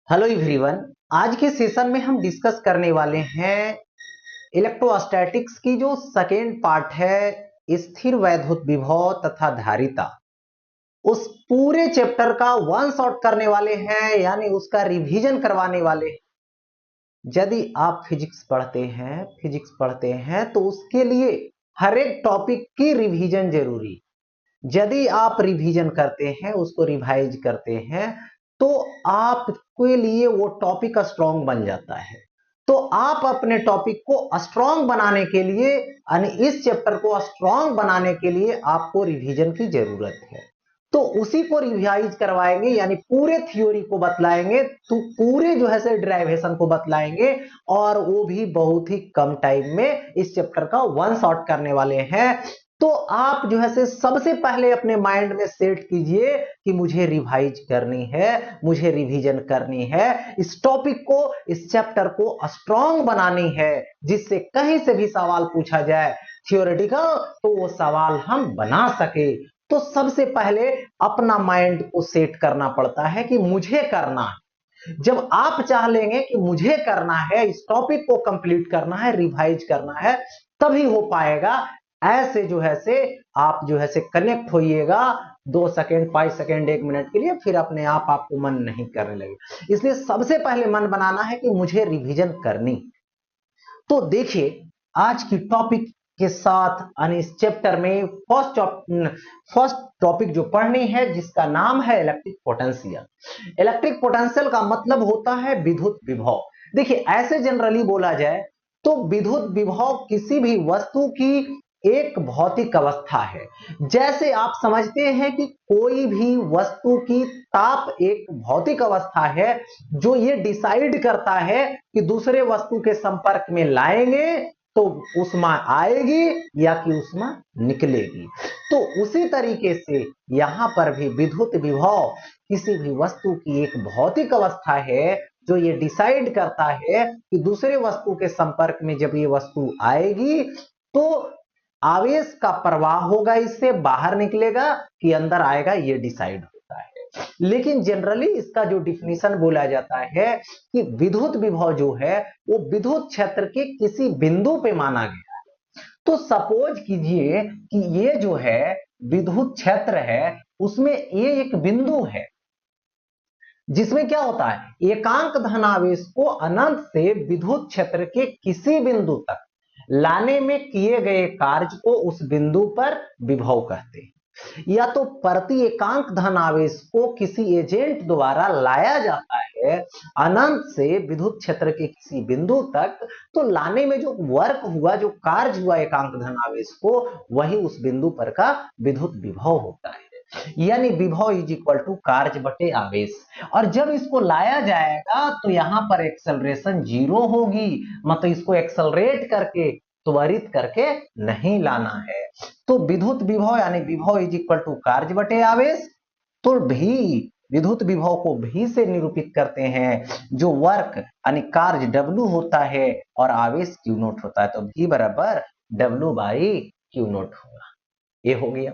Hello everyone. आज के session में हम डिस्कस करने वाले हैं इलेक्ट्रोस्टैटिक्स की जो सेकेंड पार्ट है, स्थिर वैद्युत विभव तथा धारिता। उस पूरे चैप्टर का वन शॉट करने वाले हैं, यानी उसका रिवीजन करवाने वाले हैं। यदि आप फिजिक्स पढ़ते हैं तो उसके लिए हर एक टॉपिक की रिवीजन जरूरी। यदि आप रिवीजन करते हैं, उसको रिवाइज करते हैं, तो आपके लिए वो टॉपिक स्ट्रांग बन जाता है। तो आप अपने टॉपिक को स्ट्रांग बनाने के लिए, यानी इस चैप्टर को स्ट्रांग बनाने के लिए आपको रिवीजन की जरूरत है। तो उसी को रिवाइज करवाएंगे, यानी पूरे थ्योरी को बतलाएंगे, तो पूरे जो है से डेरिवेशन को बतलाएंगे, और वो भी बहुत ही कम टाइम में इस चैप्टर का वन शॉट करने वाले हैं। तो आप जो है से सबसे पहले अपने माइंड में सेट कीजिए कि मुझे रिवाइज करनी है, मुझे रिवीजन करनी है, इस टॉपिक को, इस चैप्टर को स्ट्रांग बनानी है, जिससे कहीं से भी सवाल पूछा जाए थियोरेटिकल, तो वो सवाल हम बना सके। तो सबसे पहले अपना माइंड को सेट करना पड़ता है कि मुझे करना है। जब आप चाह लेंगे कि मुझे करना है, इस टॉपिक को कंप्लीट करना है, रिवाइज करना है, तभी हो पाएगा। ऐसे जो है से आप जो है से कनेक्ट होइएगा 2 सेकेंड, 5 सेकेंड, 1 मिनट के लिए, फिर अपने आप आपको मन नहीं करने लगे। इसलिए सबसे पहले मन बनाना है कि मुझे रिवीजन करनी। तो देखिए, आज की टॉपिक के साथ, यानी इस चैप्टर में फर्स्ट टॉपिक जो पढ़नी है, जिसका नाम है इलेक्ट्रिक पोटेंशियल। इलेक्ट्रिक पोटेंशियल का मतलब होता है विद्युत विभव। देखिए, ऐसे जनरली बोला जाए तो विद्युत विभव किसी भी वस्तु की एक भौतिक अवस्था है। जैसे आप समझते हैं कि कोई भी वस्तु की ताप एक भौतिक अवस्था है, जो ये डिसाइड करता है कि दूसरे वस्तु के संपर्क में लाएंगे तो उष्मा आएगी या कि उष्मा निकलेगी। तो उसी तरीके से यहां पर भी विद्युत विभव किसी भी वस्तु की एक भौतिक अवस्था है, जो ये डिसाइड करता है कि दूसरे वस्तु के संपर्क में जब ये वस्तु आएगी तो आवेश का प्रवाह होगा, इससे बाहर निकलेगा कि अंदर आएगा, ये डिसाइड होता है। लेकिन जनरली इसका जो डिफिनीशन बोला जाता है कि विद्युत विभव जो है वो विद्युत क्षेत्र के किसी बिंदु पे माना गया। तो सपोज कीजिए कि ये जो है विद्युत क्षेत्र है, उसमें ये एक बिंदु है, जिसमें क्या होता है, एकांक धनावेश को अनंत से विद्युत क्षेत्र के किसी बिंदु तक लाने में किए गए कार्य को उस बिंदु पर विभव कहते हैं। या तो प्रति एकांक धनावेश को किसी एजेंट द्वारा लाया जाता है अनंत से विद्युत क्षेत्र के किसी बिंदु तक, तो लाने में जो वर्क हुआ, जो कार्य हुआ एकांक धनावेश को, वही उस बिंदु पर का विद्युत विभव होता है। यानी विभव इज इक्वल टू कार्य बटे आवेश। और जब इसको लाया जाएगा तो यहां पर एक्सेलरेशन 0 होगी, मतलब इसको एक्सेलरेट करके, त्वरित करके नहीं लाना है। तो विद्युत विभव यानी विभव इज इक्वल टू कार्य बटे आवेश। तो भी विद्युत विभव को भी से निरूपित करते हैं, जो वर्क यानी कार्य W होता है और आवेश Q नोट होता है, तो भी बराबर W बाई Q नोट होगा। ये हो गया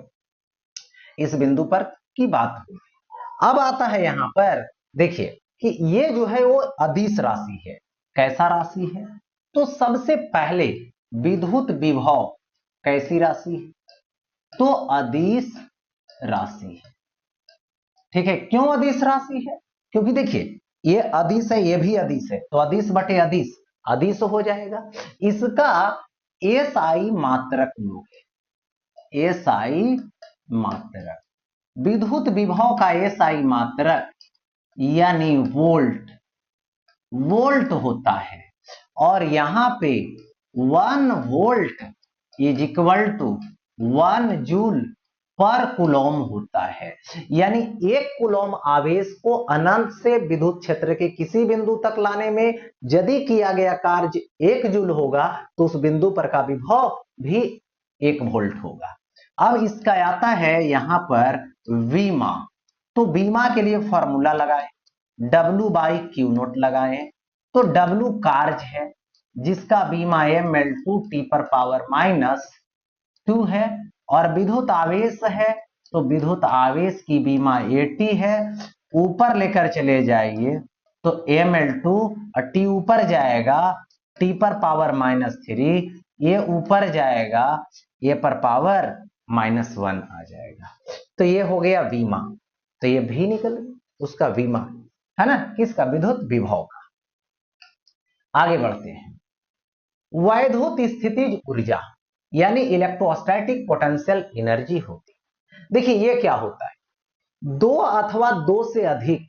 इस बिंदु पर की बात हुई। अब आता है यहां पर, देखिए कि ये जो है वो अदिश राशि है। कैसा राशि है? तो सबसे पहले विद्युत विभव कैसी राशि है? तो अदिश राशि है। ठीक है, क्यों अदिश राशि है? क्योंकि देखिए, ये अदिश है, ये भी अदिश है, तो अदिश बटे अदिश अदिश हो जाएगा। इसका एसआई मात्रक लो, एसआई मात्रक, विद्युत विभव का एसआई मात्रक यानी वोल्ट, वोल्ट होता है। और यहां पे 1 volt is equal to 1 joule per coulomb होता है। यानी 1 कुलॉम आवेश को अनंत से विद्युत क्षेत्र के किसी बिंदु तक लाने में यदि किया गया कार्य 1 जूल होगा, तो उस बिंदु पर का विभव भी 1 वोल्ट होगा। अब इसका आता है यहां पर वीमा। तो वीमा के लिए फॉर्मूला लगाए, W बाई क्यू नोट लगाए। तो W कार्य है, जिसका बीमा mL2T⁻⁻2 है, और विद्युत आवेश है, तो विद्युत आवेश की बीमा AT है। ऊपर लेकर चले जाइए तो ml2 और टी ऊपर जाएगा टी पर पावर -3, ये ऊपर जाएगा ये पर पावर -1 आ जाएगा। तो ये हो गया विमा, तो ये भी निकल गया उसका विमा, है ना, किसका, विद्युत विभव का। आगे बढ़ते हैं। वैद्युत स्थितिज ऊर्जा यानी इलेक्ट्रोस्टैटिक पोटेंशियल एनर्जी होती है। देखिए ये क्या होता है, दो अथवा दो से अधिक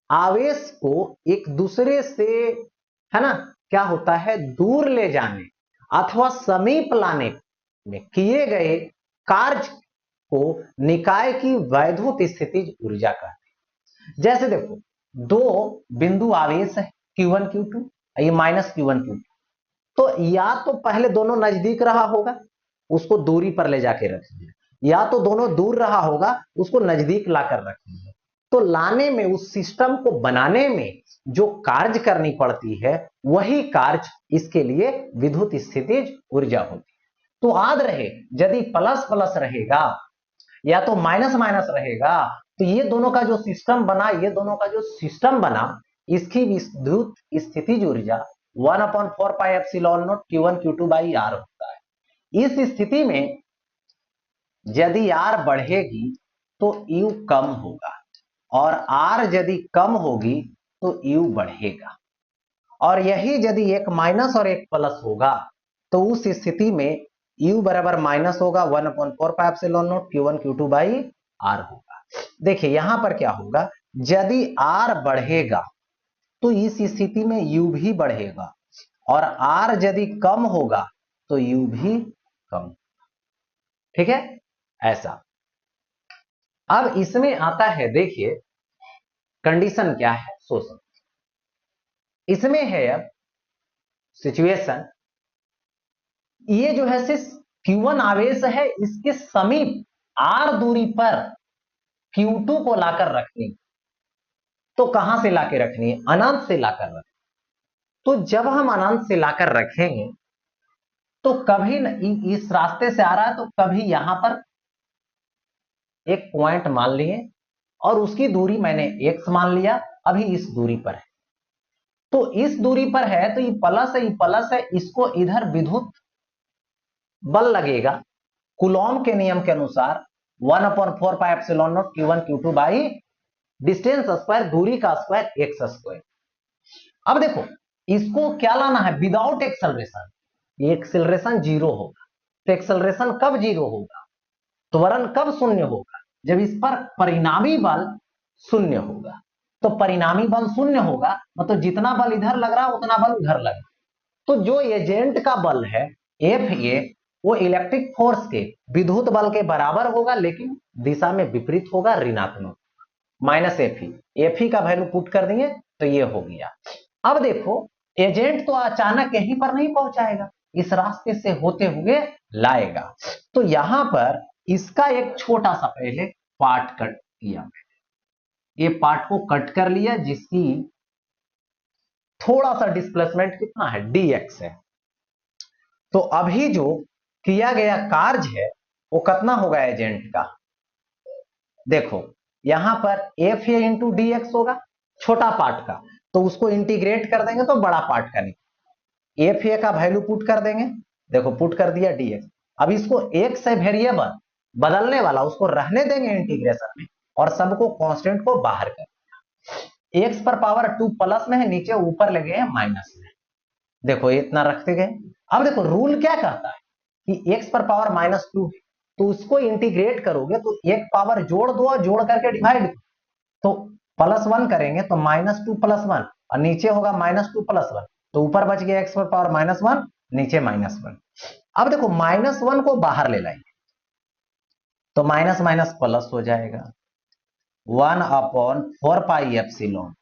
आवेश को एक दूसरे से, है ना, क्या होता है, दूर ले जाने अथवा समीप लाने में किए गए कार्य को निकाय की वैद्युत स्थितिज ऊर्जा कहते हैं। जैसे देखो, दो बिंदु आवेश है Q1 Q2, ये -Q1 Q2, तो या तो पहले दोनों नजदीक रहा होगा, उसको दूरी पर ले जाके रखेंगे, या तो दोनों दूर रहा होगा, उसको नजदीक लाकर रखेंगे। तो लाने में, उस सिस्टम को बनाने में जो कार्य करनी पड़ती है, वही कार्य इसके लिए विद्युत स्थितिज ऊर्जा होती है। तो याद रहे, यदि प्लस प्लस रहेगा या तो माइनस माइनस रहेगा, तो ये दोनों का जो सिस्टम बना, ये दोनों का जो सिस्टम बना, इसकी विद्युत स्थितिज ऊर्जा 1/4πε0 Q1 Q2 बाई R होता है। इस स्थिति में यदि R बढ़ेगी तो U कम होगा, और R यदि कम होगी तो U बढ़ेगा, और यही यदि एक माइनस और एक प्लस होगा तो उस स्थिति में U बराबर माइनस होगा 1/4πε0 Q1 Q2 बाई R होगा। देखिए यहां पर क्या होगा, यदि R बढ़ेगा तो इस स्थिति में U भी बढ़ेगा, और R यदि कम होगा तो U भी कम, ठीक है, ऐसा। अब इसमें आता है, देखिए कंडीशन क्या है, सोचो इसमें है अब सिचुएशन, ये जो है सिर्फ Q1 आवेश है, इसके समीप R दूरी पर Q2 को लाकर रखनी, तो कहां से लाकर रखनी है, अनंत से लाकर रखनी। तो जब हम अनंत से लाकर रखेंगे तो कभी इस रास्ते से आ रहा है, तो कभी यहां पर एक पॉइंट मान लिए, और उसकी दूरी मैंने x मान लिया, अभी इस दूरी पर है, तो इस दूरी पर है, तो ये प्लस है, ये प्लस है, इसको इधर विद्युत बल लगेगा कूलॉम के नियम के अनुसार 1/4πε0 Q1 Q2 by distance square, दूरी का स्क्वायर x स्क्वायर। अब देखो इसको क्या लाना है, विदाउट एक्सेलरेशन, ये एक्सेलरेशन जीरो होगा। तो एक्सेलरेशन कब जीरो होगा, त्वरण कब शून्य होगा, जब इस पर परिणामी बल शून्य होगा। तो परिणामी बल शून्य होगा, मतलब जितना बल इधर लग रहा है उतना बल उधर लग रहा। तो जो एजेंट का बल है Fa, वो इलेक्ट्रिक फोर्स के विद्युत बल के बराबर होगा, लेकिन दिशा में विपरीत होगा, ऋणात्मक, -Fe का वैल्यू पुट कर दिए तो ये हो गया। अब देखो एजेंट तो अचानक यहीं पर नहीं पहुंचाएगा, इस रास्ते से होते हुए लाएगा। तो यहां पर इसका एक छोटा सा पहले पार्ट कट किया, ये पार्ट को कट कर लिया, जिसकी थोड़ा सा डिस्प्लेसमेंट कितना है, dx है। तो अभी जो किया गया कार्य है वो कितना होगा एजेंट का, देखो यहां पर Fa इंटू dx होगा, छोटा पार्ट का, तो उसको इंटीग्रेट कर देंगे तो बड़ा पार्ट का निकलेगा। Fa का वैल्यू पुट कर देंगे, देखो पुट कर दिया dx। अब इसको एक से वेरिएबल बदलने वाला उसको रहने देंगे इंटीग्रेशन में, और सबको कांस्टेंट को बाहर कर दिया। x पर पावर 2 प्लस में है, नीचे ऊपर ले गए माइनस में, देखो इतना रखते गए। अब देखो रूल क्या कहता है कि x पर पावर -2 है, तो उसको इंटीग्रेट करोगे तो एक पावर जोड़ दो और जोड़ करके डिवाइड, तो +1 करेंगे तो -2 + 1, और नीचे होगा -2 + 1, तो ऊपर बच गया x पर पावर -1, नीचे -1। अब देखो -1 को बाहर ले लाएंगे तो माइनस माइनस प्लस हो जाएगा, 1/4πε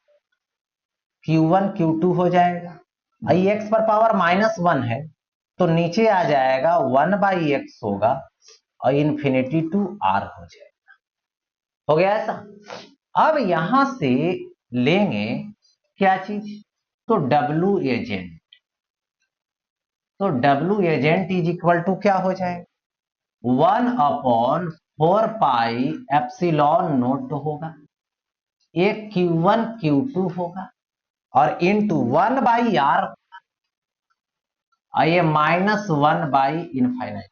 Q1 Q2 हो जाएगा। x पर पावर -1 है तो नीचे आ जाएगा 1/x होगा, और इन्फिनिटी टू r हो जाएगा। हो गया ऐसा। अब यहां से लेंगे क्या चीज, तो W एजेंट, तो W agent is equal to क्या हो जाएगा, 1/4πε0 होगा, एक Q1 Q2 होगा, और इंटू 1/r, और ये -1/इनफाइनाइट।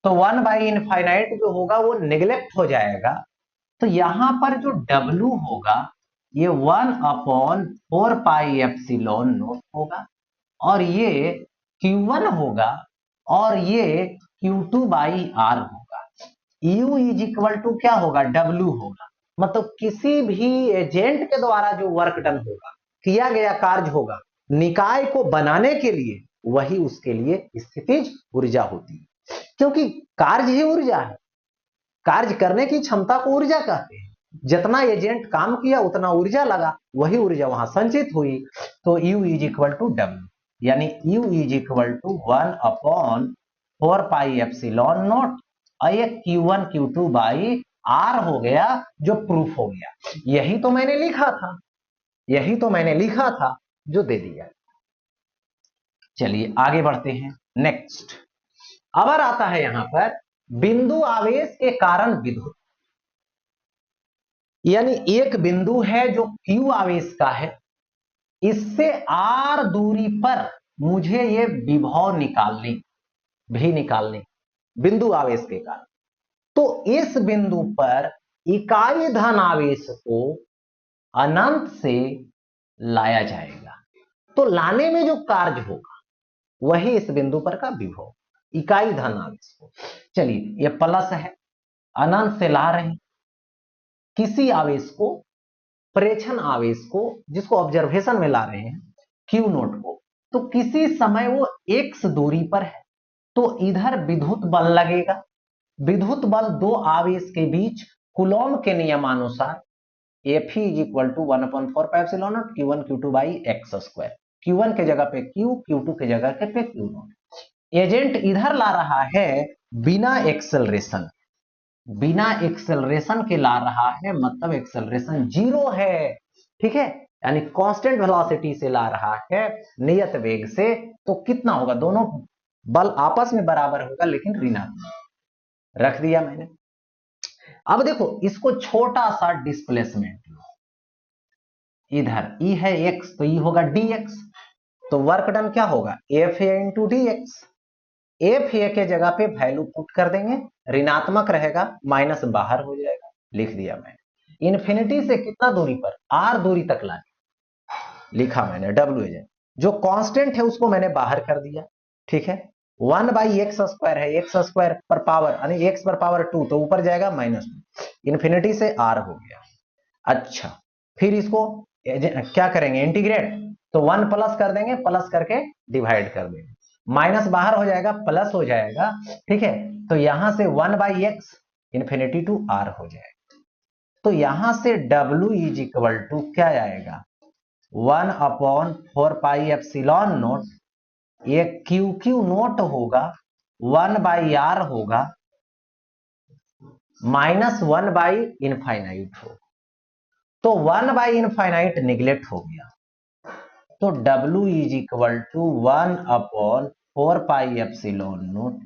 तो 1/इनफाइनाइट जो होगा वो निगलेक्ट हो जाएगा। तो यहां पर जो W होगा ये 1/4πε0 होगा, और ये Q1 होगा, और ये Q2/r होगा। U इज इक्वल टू क्या होगा, W होगा। मतलब किसी भी एजेंट के द्वारा जो वर्क डन होगा, किया गया कार्य होगा, निकाय को बनाने के लिए, वही उसके लिए स्थितिज ऊर्जा होती है। क्योंकि कार्य ही ऊर्जा है, कार्य करने की क्षमता को ऊर्जा कहते हैं। जितना एजेंट काम किया उतना ऊर्जा लगा, वही ऊर्जा वहां संचित हुई। तो U is equal to W, यानी U इज इक्वल टू 1/4πε0, और ये Q1 Q2/r हो गया, जो प्रूफ हो गया। यही तो मैंने लिखा था, यही तो मैंने लिखा था, जो दे दिया। चलिए आगे बढ़ते हैं। नेक्स्ट अब आता है यहां पर बिंदु आवेश के कारण विद्युत, यानी एक बिंदु है जो Q आवेश का है, इससे R दूरी पर मुझे ये विभव निकालनी, भी निकालनी, बिंदु आवेश के कारण। तो इस बिंदु पर इकाई धन आवेश को अनंत से लाया जाएगा। तो लाने में जो कार्य होगा वही इस बिंदु पर का विभव, इकाई धन आवेश को। चलिए ये प्लस है, अनंत से ला रहे हैं किसी आवेश को, प्रेक्षण आवेश को, जिसको ऑब्जर्वेशन में ला रहे हैं, Q नोट को। तो किसी समय वो x दूरी पर है, तो इधर विद्युत बल लगेगा। विद्युत बल दो आवेश के बीच कूलॉम के नियमानुसार F is equal to 1/4πε0 Q1 Q2/x²। Q1 के जगह पे Q, Q2 के जगह पे Q नोट। एजेंट इधर ला रहा है बिना एक्सेलरेशन, बिना एक्सेलरेशन के ला रहा है, मतलब एक्सेलरेशन 0 है, ठीक है, यानी कांस्टेंट वेलोसिटी से ला रहा है, नियत वेग से। तो कितना होगा, दोनों बल आपस में बराबर होगा, लेकिन ऋणात्मक रख दिया मैंने। अब देखो इसको छोटा सा डिस्प्लेसमेंट लो, इधर E है x, तो E होगा dx। तो वर्क डन क्या होगा, Fa इंटू dx। Fa के जगह पे वैल्यू पुट कर देंगे, ऋणात्मक रहेगा, माइनस बाहर हो जाएगा, लिख दिया मैंने। इन्फिनिटी से कितना दूरी पर, R दूरी तक लाने, लिखा मैंने W एजेंट। जो कांस्टेंट है उसको मैंने बाहर कर दिया, ठीक है। 1/x² है, x² पर पावर, यानी x पर पावर 2, तो ऊपर जाएगा -2, इन्फिनिटी से R हो गया। अच्छा, फिर इसको क्या करेंगे, इंटीग्रेट। तो 1 प्लस कर देंगे, प्लस करके डिवाइड कर देंगे, माइनस बाहर हो जाएगा, प्लस हो जाएगा, ठीक है। तो यहां से 1/x इन्फिनिटी टू R हो जाएगा। तो यहां से W इज इक्वल टू क्या आएगा, 1/4πε0, ये QQ नोट होगा, 1/r होगा, -1/इनफाइनाइट होगा। तो 1/इनफाइनाइट निगलेक्ट हो गया, तो W is equal to 1/4πε0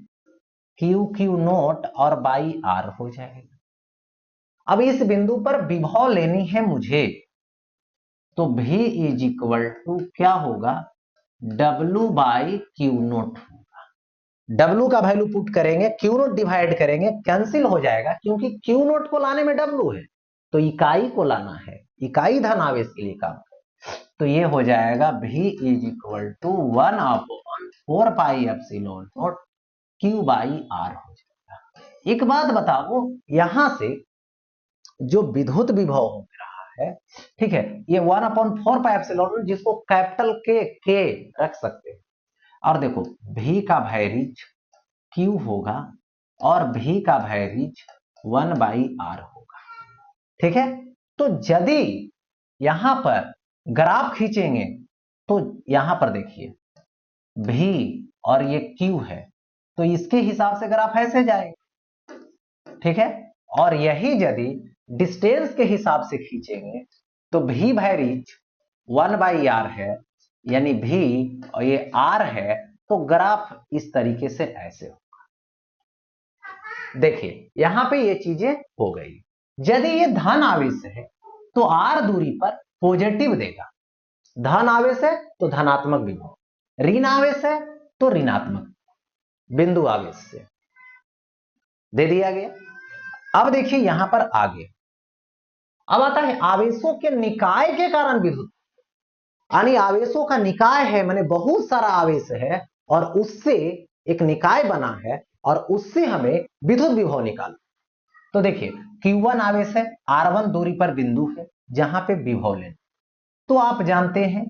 QQ naught और r हो जाएगा। अब इस बिंदु पर विभव लेनी है मुझे, तो V इज इक्वल टू क्या होगा, W/Q नोट होगा। W का वैल्यू पुट करेंगे, Q नोट डिवाइड करेंगे, कैंसिल हो जाएगा, क्योंकि Q नोट को लाने में W है, तो इकाई को लाना है, इकाई धन आवेश के लिए काम। तो ये हो जाएगा V is equal to 1/4πε0 Q/r हो जाएगा। एक बात बताओ, यहां से जो विद्युत विभव हो रहा है, ठीक है, ये 1/4πε0, जिसको कैपिटल के रख सकते हैं। और देखो V का वैल्यूज Q होगा, और V का वैल्यूज 1/r होगा, ठीक है। तो यदि यहां पर ग्राफ खींचेंगे, तो यहां पर देखिए V और ये Q है, तो इसके हिसाब से ग्राफ ऐसे जाएगा, ठीक है। और यही यदि डिस्टेंस के हिसाब से खींचेंगे, तो V वैल्यूज 1/r है, यानी V और ये R है, तो ग्राफ इस तरीके से ऐसे होगा। देखिए यहां पे ये चीजें हो गई। यदि ये धन आवेश है, तो R दूरी पर पॉजिटिव देगा। धन आवेश है तो धनात्मक विभव, ऋण आवेश है तो ऋणात्मक बिंदु आवेश से दे दिया गया। अब देखिए यहां पर आगे अब आता है आवेशों के निकाय के कारण विद्युत, यानी आवेशों का निकाय है, माने बहुत सारा आवेश है और उससे एक निकाय बना है और उससे हमें विद्युत विभव निकालना। तो देखिए Q1 आवेश है, R1 दूरी पर बिंदु है जहां पे विभव लेना, तो आप जानते हैं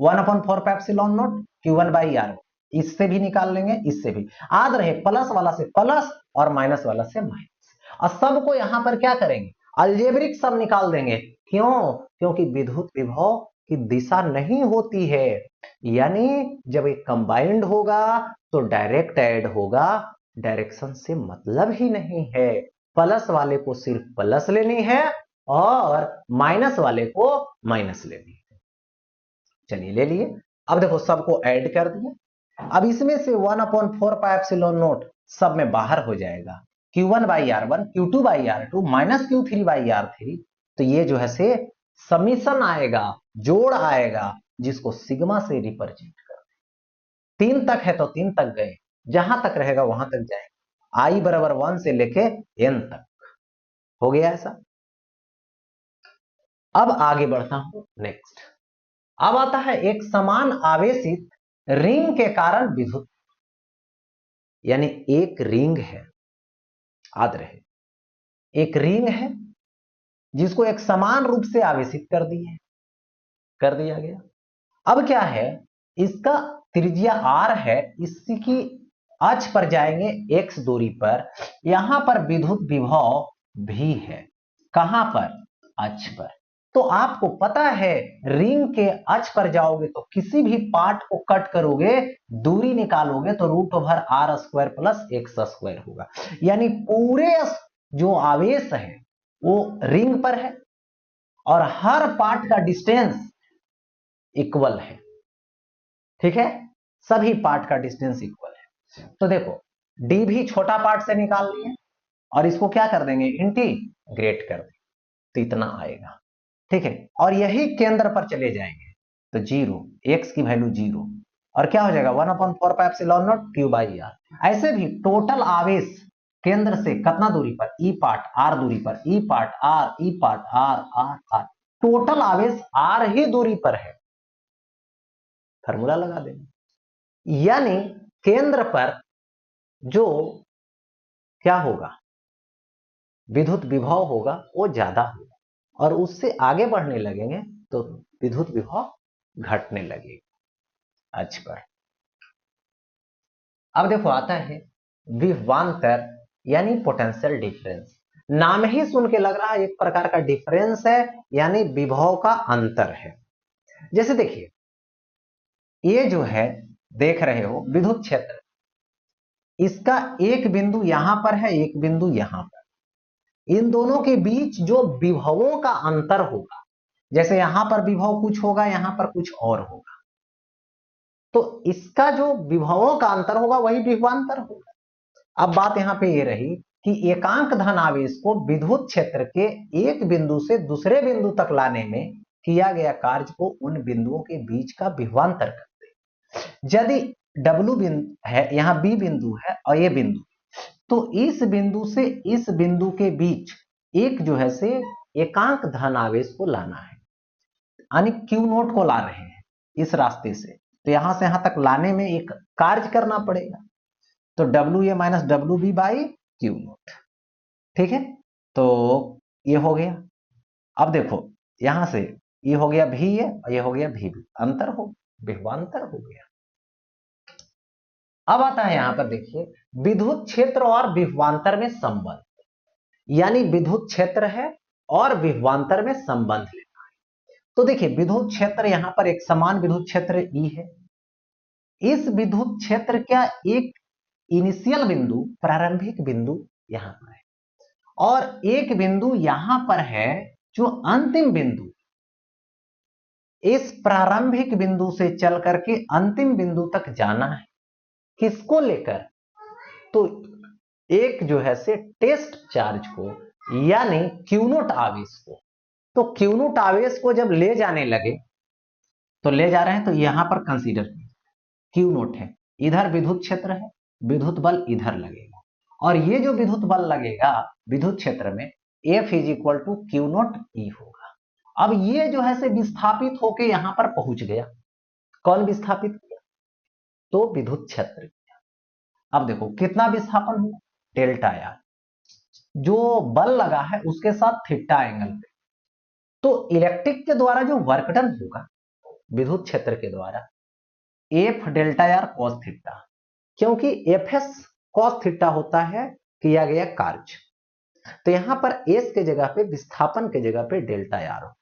1/4πε0 Q1/R1, इससे भी निकाल लेंगे, इससे भी। याद रहे प्लस वाला से प्लस और माइनस वाला से माइनस, और सबको यहां पर क्या करेंगे, अलजेब्रिक सब निकाल देंगे। क्यों? क्योंकि विद्युत विभव की दिशा नहीं होती है, यानी जब एक कंबाइंड होगा तो डायरेक्ट ऐड होगा, डायरेक्शन से मतलब ही नहीं है। प्लस वाले को सिर्फ प्लस लेनी है और माइनस वाले को माइनस लेनी है। चलिए ले लिए। अब देखो सबको ऐड कर दिए, अब इसमें से 1/4πε0 सब में बाहर हो जाएगा, Q1/R1 Q2/R2 माइनस Q3/R3, तो ये जो है से समीशन आएगा, जोड़ आएगा, जिसको सिग्मा से रिप्रेजेंट कर। 3 तक है तो 3 तक गए, जहां तक रहेगा वहां तक जाएंगे, I बराबर 1 से लेके n तक हो गया ऐसा। अब आगे बढ़ता हूं नेक्स्ट। अब आता है एक समान आवेशित रिंग के कारण विद्युत, यानी एक रिंग है, याद रहे एक रिंग है जिसको एक समान रूप से आवेशित कर दिया गया। अब क्या है, इसका त्रिज्या r है, इसकी अक्ष पर जाएंगे x दूरी पर, यहां पर विद्युत विभव भी है, कहां पर, अक्ष पर। तो आपको पता है रिंग के अक्ष पर जाओगे तो किसी भी पार्ट को कट करोगे, दूरी निकालोगे तो √r² प्लस x² होगा, यानी पूरे जो आवेश है वो रिंग पर है और हर पार्ट का डिस्टेंस इक्वल है, ठीक है, सभी पार्ट का डिस्टेंस इक्वल है। तो देखो डी भी छोटा पार्ट से निकाल लिए और इसको क्या कर देंगे, इंटीग्रेट कर देंगे, तो इतना आएगा, ठीक है, और यही केंद्र पर चले जाएंगे तो 0, x की वैल्यू 0, और क्या हो जाएगा 1/4πε0 Q/R। ऐसे भी टोटल आवेश केंद्र से कितना दूरी पर, ई पार्ट r दूरी पर, ई पार्ट r, ई पार्ट r, टोटल आवेश r ही दूरी पर है, फार्मूला लगा देंगे, यानी केंद्र पर जो क्या होगा, विद्युत विभव होगा वो ज्यादा होगा, और उससे आगे बढ़ने लगेंगे तो विद्युत विभव घटने लगेगा अक्ष पर। अब देखो आता है विभवांतर, यानी पोटेंशियल डिफरेंस। नाम ही सुन के लग रहा है एक प्रकार का डिफरेंस है, यानी विभव का अंतर है। जैसे देखिए ये जो है देख रहे हो विद्युत क्षेत्र, इसका एक बिंदु यहां पर है, एक बिंदु यहां पर, इन दोनों के बीच जो विभवों का अंतर होगा, जैसे यहां पर विभव कुछ होगा, यहां पर कुछ और होगा, तो इसका जो विभवों का अंतर होगा वही विभवांतर होगा। अब बात यहां पे ये रही कि एकांक धन आवेश को विद्युत क्षेत्र के एक बिंदु से दूसरे बिंदु तक लाने में किया गया कार्य को उन बिंदुओं के बीच का विभवांतर करते हैं। यदि W बिंदु है, यहाँ B बिंदु है और ये बिंदु, तो इस बिंदु से इस बिंदु के बीच एक जो है से एकांक धन आवेश को लाना है, यानी Q0 को ला रहे हैं इस रास्ते से, तो यहां से यहां तक लाने में एक कार्य करना पड़ेगा, तो WA माइनस WB/Q0, ठीक है, तो ये हो गया। अब देखो यहां से ये हो गया VA और ये हो गया VB, अंतर हो, विभवांतर हो गया। अब आता है यहां पर देखिए विद्युत क्षेत्र और विभवांतर में संबंध, यानी विद्युत क्षेत्र है और विभवांतर में संबंध लेना है। तो देखिए विद्युत क्षेत्र यहां पर एक समान विद्युत क्षेत्र E है, इस विद्युत क्षेत्र का एक इनिशियल बिंदु, प्रारंभिक बिंदु यहां पर है, और एक बिंदु यहां पर है जो अंतिम बिंदु, इस प्रारंभिक बिंदु से चल करके अंतिम बिंदु तक जाना है, किसको लेकर, तो एक जो है से टेस्ट चार्ज को, यानी Q0 आवेश को, तो क्यू नॉट आवेश को जब ले जाने लगे, तो ले जा रहे हैं तो यहां पर कंसीडर क्यू नॉट है, इधर विद्युत क्षेत्र है, विद्युत बल इधर लगेगा, और ये जो विद्युत बल लगेगा विद्युत क्षेत्र में F is equal to Q naught E होगा। अब ये जो है से विस्थापित होके यहां पर पहुंच गया, कौन विस्थापित किया? तो विद्युत क्षेत्र। अब देखो कितना विस्थापन हुआ, डेल्टा आर, जो बल लगा है उसके साथ थीटा एंगल पे, तो इलेक्ट्रिक के द्वारा जो वर्क डन होगा विद्युत क्षेत्र के द्वारा F delta R cos theta, क्योंकि एफ एस कॉस थीटा होता है किया गया कार्य, तो यहां पर एस के जगह पे विस्थापन के जगह पे डेल्टा आर हो,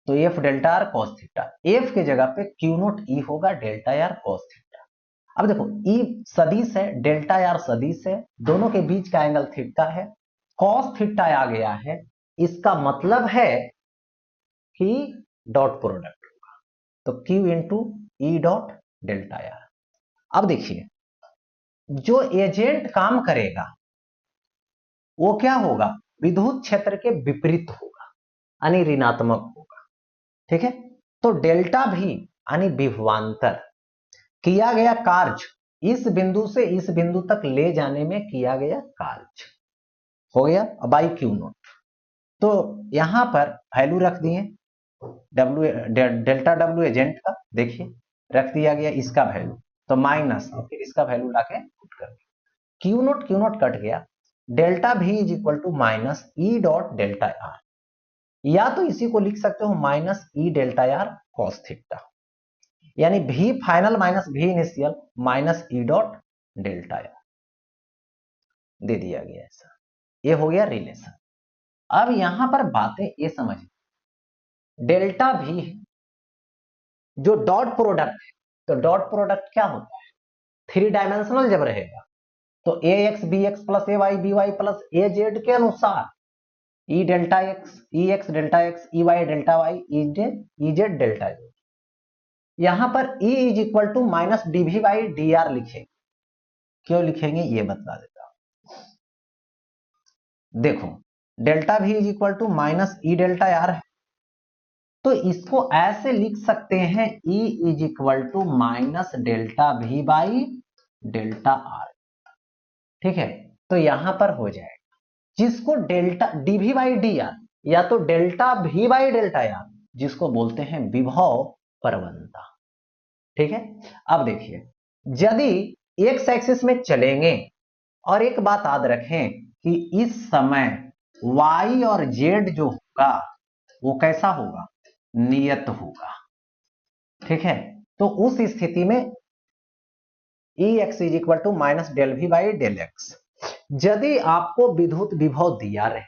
तो F delta R cos theta, F के जगह पे क्यू नॉट ई होगा डेल्टा आर कॉस थीटा। अब देखो ई सदिश है, डेल्टा आर सदिश है, दोनों के बीच का एंगल थीटा है, कॉस थीटा आ गया है, इसका मतलब है कि डॉट प्रोडक्ट होगा, तो Q into E dot delta are. अब देखिए जो एजेंट काम करेगा वो क्या होगा, विद्युत क्षेत्र के विपरीत होगा, यानी ऋणात्मक होगा, ठीक है। तो डेल्टा भी यानी विभवांतर, किया गया कार्य इस बिंदु से इस बिंदु तक ले जाने में किया गया कार्य हो गया बाई क्यू नॉट। तो यहां पर वैल्यू रख दिए डब्ल्यू, डेल्टा डब्ल्यू एजेंट का, देखिए रख दिया गया इसका वैल्यू, तो माइनस फिर इसका वैल्यू लाके पुट कर दिया, क्यू नॉट कट गया, delta V is equal to minus E dot delta R, या तो इसी को लिख सकते हो minus E delta R cos theta, यानी V final minus V initial minus E dot delta R दे दिया गया ऐसा। ये हो गया रिलेशन। अब यहां पर बातें ये समझ, डेल्टा भी जो डॉट प्रोडक्ट है, तो डॉट प्रोडक्ट क्या होता है, थ्री डायमेंशनल जब रहेगा तो A X B X plus A Y B Y plus A Z के अनुसार E delta X, E X delta X, E Y delta Y, E Z delta Z. यहां पर E is equal to minus DV by D R लिखेंगे, क्यों लिखेंगे ये बता देता हूं। देखो delta V is equal to minus E delta R है, तो इसको ऐसे लिख सकते हैं E is equal to minus delta V by delta R, ठीक है। तो यहां पर हो जाएगा, जिसको delta DV by D R या तो delta V by delta are, जिसको बोलते हैं विभव प्रवणता, ठीक है। अब देखिए यदि एक्स एक्सिस में चलेंगे, और एक बात याद रखें कि इस समय y और z जो होगा वो कैसा होगा, नियत होगा, ठीक है। तो उस स्थिति में E x is equal to minus del V by del X. यदि आपको विद्युत विभव दिया रहे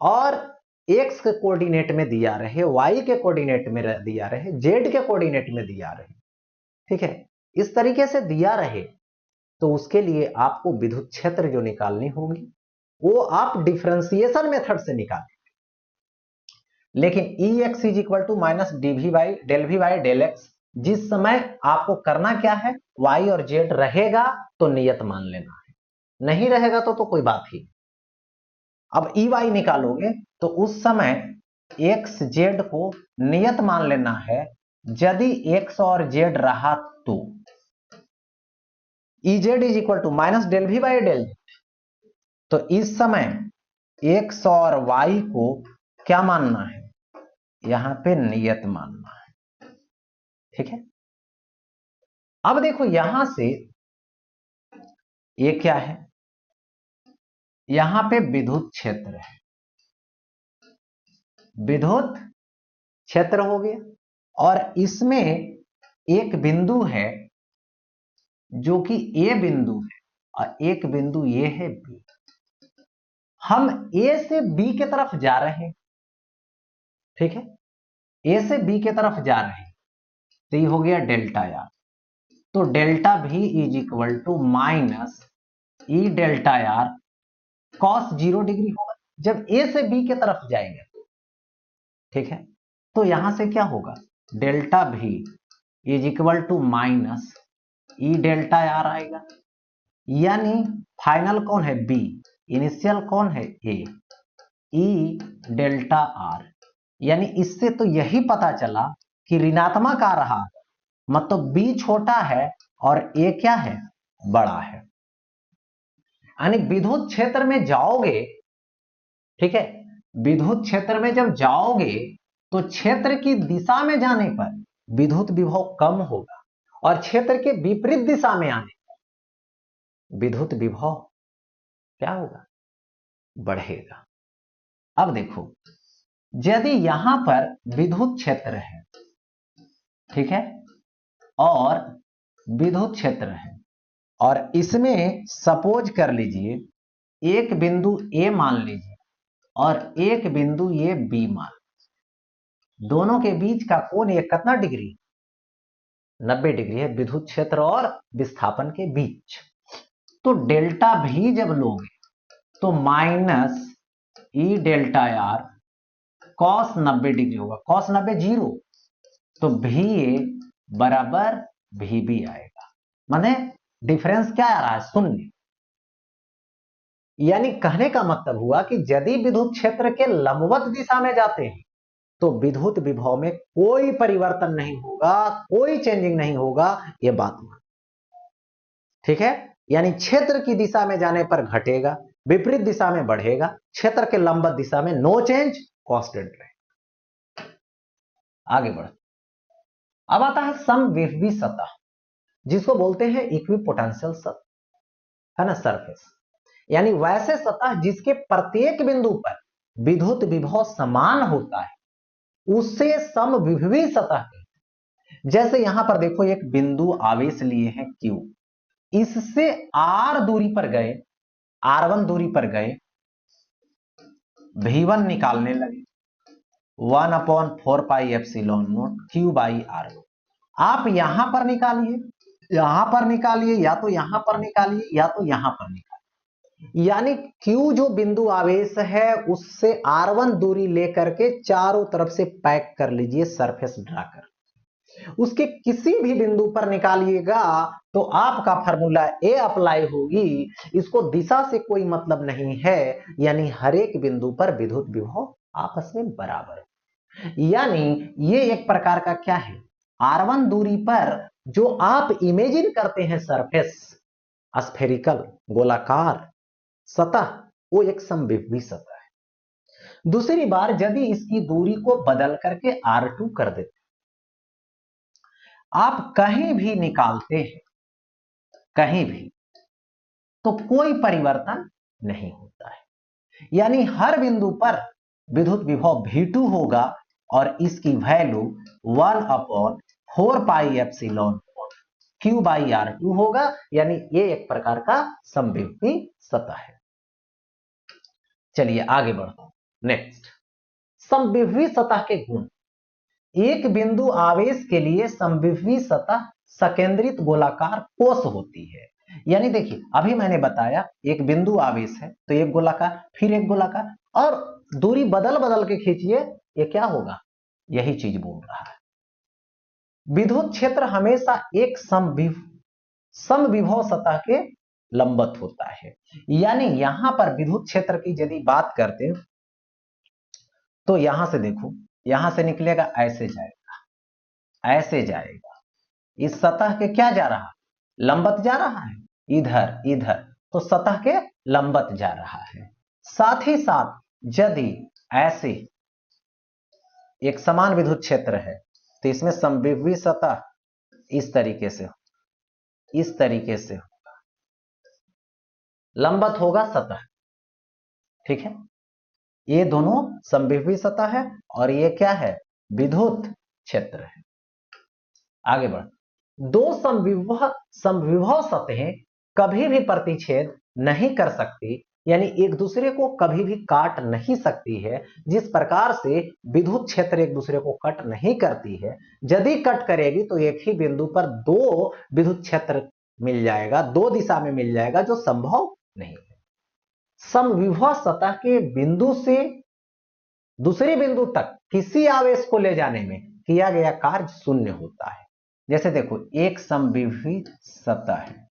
और x के कोऑर्डिनेट में दिया रहे, y के कोऑर्डिनेट में दिया रहे, z के कोऑर्डिनेट में दिया रहे, ठीक है, इस तरीके से दिया रहे, तो उसके लिए आपको विद्युत क्षेत्र जो निकालनी होगी वो आप डिफरेंशिएशन मेथड से निकालें। लेकिन E x is equal to minus DV by del x, जिस समय आपको करना क्या है, y और z रहेगा तो नियत मान लेना है, नहीं रहेगा तो कोई बात ही। अब ई वाई निकालोगे तो उस समय एक्स जेड को नियत मान लेना है, यदि एक्स और जेड रहा तो E Z is equal to minus del V by del, तो इस समय एक्स और वाई को क्या मानना है, यहां पे नियत मानना है, ठीक है। अब देखो यहां से ये क्या है, यहां पे विद्युत क्षेत्र है, विद्युत क्षेत्र हो गया, और इसमें एक बिंदु है जो कि ए बिंदु है, और एक बिंदु ये है बी। हम ए से बी के तरफ जा रहे हैं, ठीक है, ए से बी के तरफ जा रहे हैं, तो ये हो गया डेल्टा आर, तो delta V is equal to minus E delta R cos 0 degree होगा जब ए से बी के तरफ जाएंगे तो, ठीक है। तो यहां से क्या होगा, delta V is equal to minus E delta R आएगा, यानी फाइनल कौन है बी, इनिशियल कौन है ए, ई डेल्टा आर। यानी इससे तो यही पता चला कि ऋणात्मक आ रहा है, मतलब बी छोटा है और ए क्या है, बड़ा है। यानी विद्युत क्षेत्र में जाओगे, ठीक है, विद्युत क्षेत्र में जब जाओगे तो क्षेत्र की दिशा में जाने पर विद्युत विभव कम होगा और क्षेत्र के विपरीत दिशा में आने पर विद्युत विभव क्या होगा, बढ़ेगा। अब देखो, यदि यहां पर विद्युत क्षेत्र है, ठीक है, और विद्युत क्षेत्र है और इसमें सपोज कर लीजिए एक बिंदु ए मान लीजिए और एक बिंदु ये बी मान, दोनों के बीच का कोण ये कितना डिग्री, 90 डिग्री है, विद्युत क्षेत्र और विस्थापन के बीच। तो डेल्टा भी जब लोगे तो minus E delta R cos 90 degree होगा, कॉस 90 जीरो, तो भी ए बराबर भी बी आएगा। माने डिफरेंस क्या आ रहा है, शून्य। यानी कहने का मतलब हुआ कि यदि विद्युत क्षेत्र के लंबवत दिशा में जाते हैं तो विद्युत विभव में कोई परिवर्तन नहीं होगा, कोई चेंजिंग नहीं होगा, यह बात मान, ठीक है। यानी क्षेत्र की दिशा में जाने पर घटेगा, विपरीत दिशा में बढ़ेगा, क्षेत्र के लंबवत दिशा में नो चेंज, कांस्टेंट रहेगा। आगे बढ़, अब आता है समविभवी सतह, जिसको बोलते हैं इक्विपोटेंशियल सतह, है ना, सरफेस। यानी वैसे सतह जिसके प्रत्येक बिंदु पर विद्युत विभव समान होता है, उससे समविभवी सतह कहते हैं। जैसे यहां पर देखो एक बिंदु आवेश लिए हैं Q, इससे R दूरी पर गए, R1 दूरी पर गए, V1 निकालने लगे, 1/4πε0 Q/R। आप यहां पर निकालिए, यहां पर निकालिए, या तो यहां पर निकालिए, या तो यहां पर निकालिए। यानी Q जो बिंदु आवेश है उससे R1 दूरी लेकर के चारों तरफ से पैक कर लीजिए, सरफेस ड्रा कर, उसके किसी भी बिंदु पर निकालिएगा तो आपका फॉर्मूला ए अप्लाई होगी। इसको दिशा से कोई मतलब नहीं है, यानी हर एक बिंदु पर विद्युत विभव आपस में बराबर है। यानी ये एक प्रकार का क्या है, R1 दूरी पर जो आप इमेजिन करते हैं सरफेस, स्फेरिकल गोलाकार सतह, वो एक समविभवी सतह है। दूसरी बार यदि इसकी दूरी को बदल करके R2 कर देते, आप कहीं भी निकालते हैं, कहीं भी, तो कोई परिवर्तन नहीं होता है। यानी हर बिंदु पर विद्युत विभव V2 होगा और इसकी वैल्यू 1/4πε Q/R2 होगा। यानी ये एक प्रकार का समविभवी सतह है। चलिए आगे बढ़ते हैं। नेक्स्ट, समविभवी सतह के गुण। एक बिंदु आवेश के लिए समविभवी सतह सकेंद्रित गोलाकार कोष होती है। यानी देखिए, अभी मैंने बताया एक बिंदु आवेश है तो एक गोलाकार, फिर एक गोलाकार, और दूरी बदल बदल के खींचिए, ये क्या होगा, यही चीज बोल रहा है। विद्युत क्षेत्र हमेशा एक समविभव सतह के लंबवत होता है। यानी यहां पर विद्युत क्षेत्र की यदि बात करते हैं तो यहां से देखो, यहां से निकलेगा, ऐसे जाएगा, ऐसे जाएगा, इस सतह के क्या जा रहा है, लंबवत जा रहा है, इधर इधर, तो सतह के लंबवत जा रहा है। साथ ही साथ यदि ऐसे एक समान विद्युत क्षेत्र है तो इसमें समविभवी सतह इस तरीके से, इस तरीके से होगा, लंबवत होगा सतह, ठीक है। ये दोनों समविभवी सतह है और ये क्या है, विद्युत क्षेत्र है। आगे बढ़, दो समविभव सतहें कभी भी प्रतिच्छेद नहीं कर सकती, यानी एक दूसरे को कभी भी काट नहीं सकती है। जिस प्रकार से विद्युत क्षेत्र एक दूसरे को कट नहीं करती है, यदि कट करेगी तो एक ही बिंदु पर दो विद्युत क्षेत्र मिल जाएगा, दो दिशा में मिल जाएगा, जो संभव नहीं है। समविभव सतह के बिंदु से दूसरे बिंदु तक किसी आवेश को ले जाने में किया गया कार्य शून्य होता है। जैसे देखो, एक समविभवी सतह है,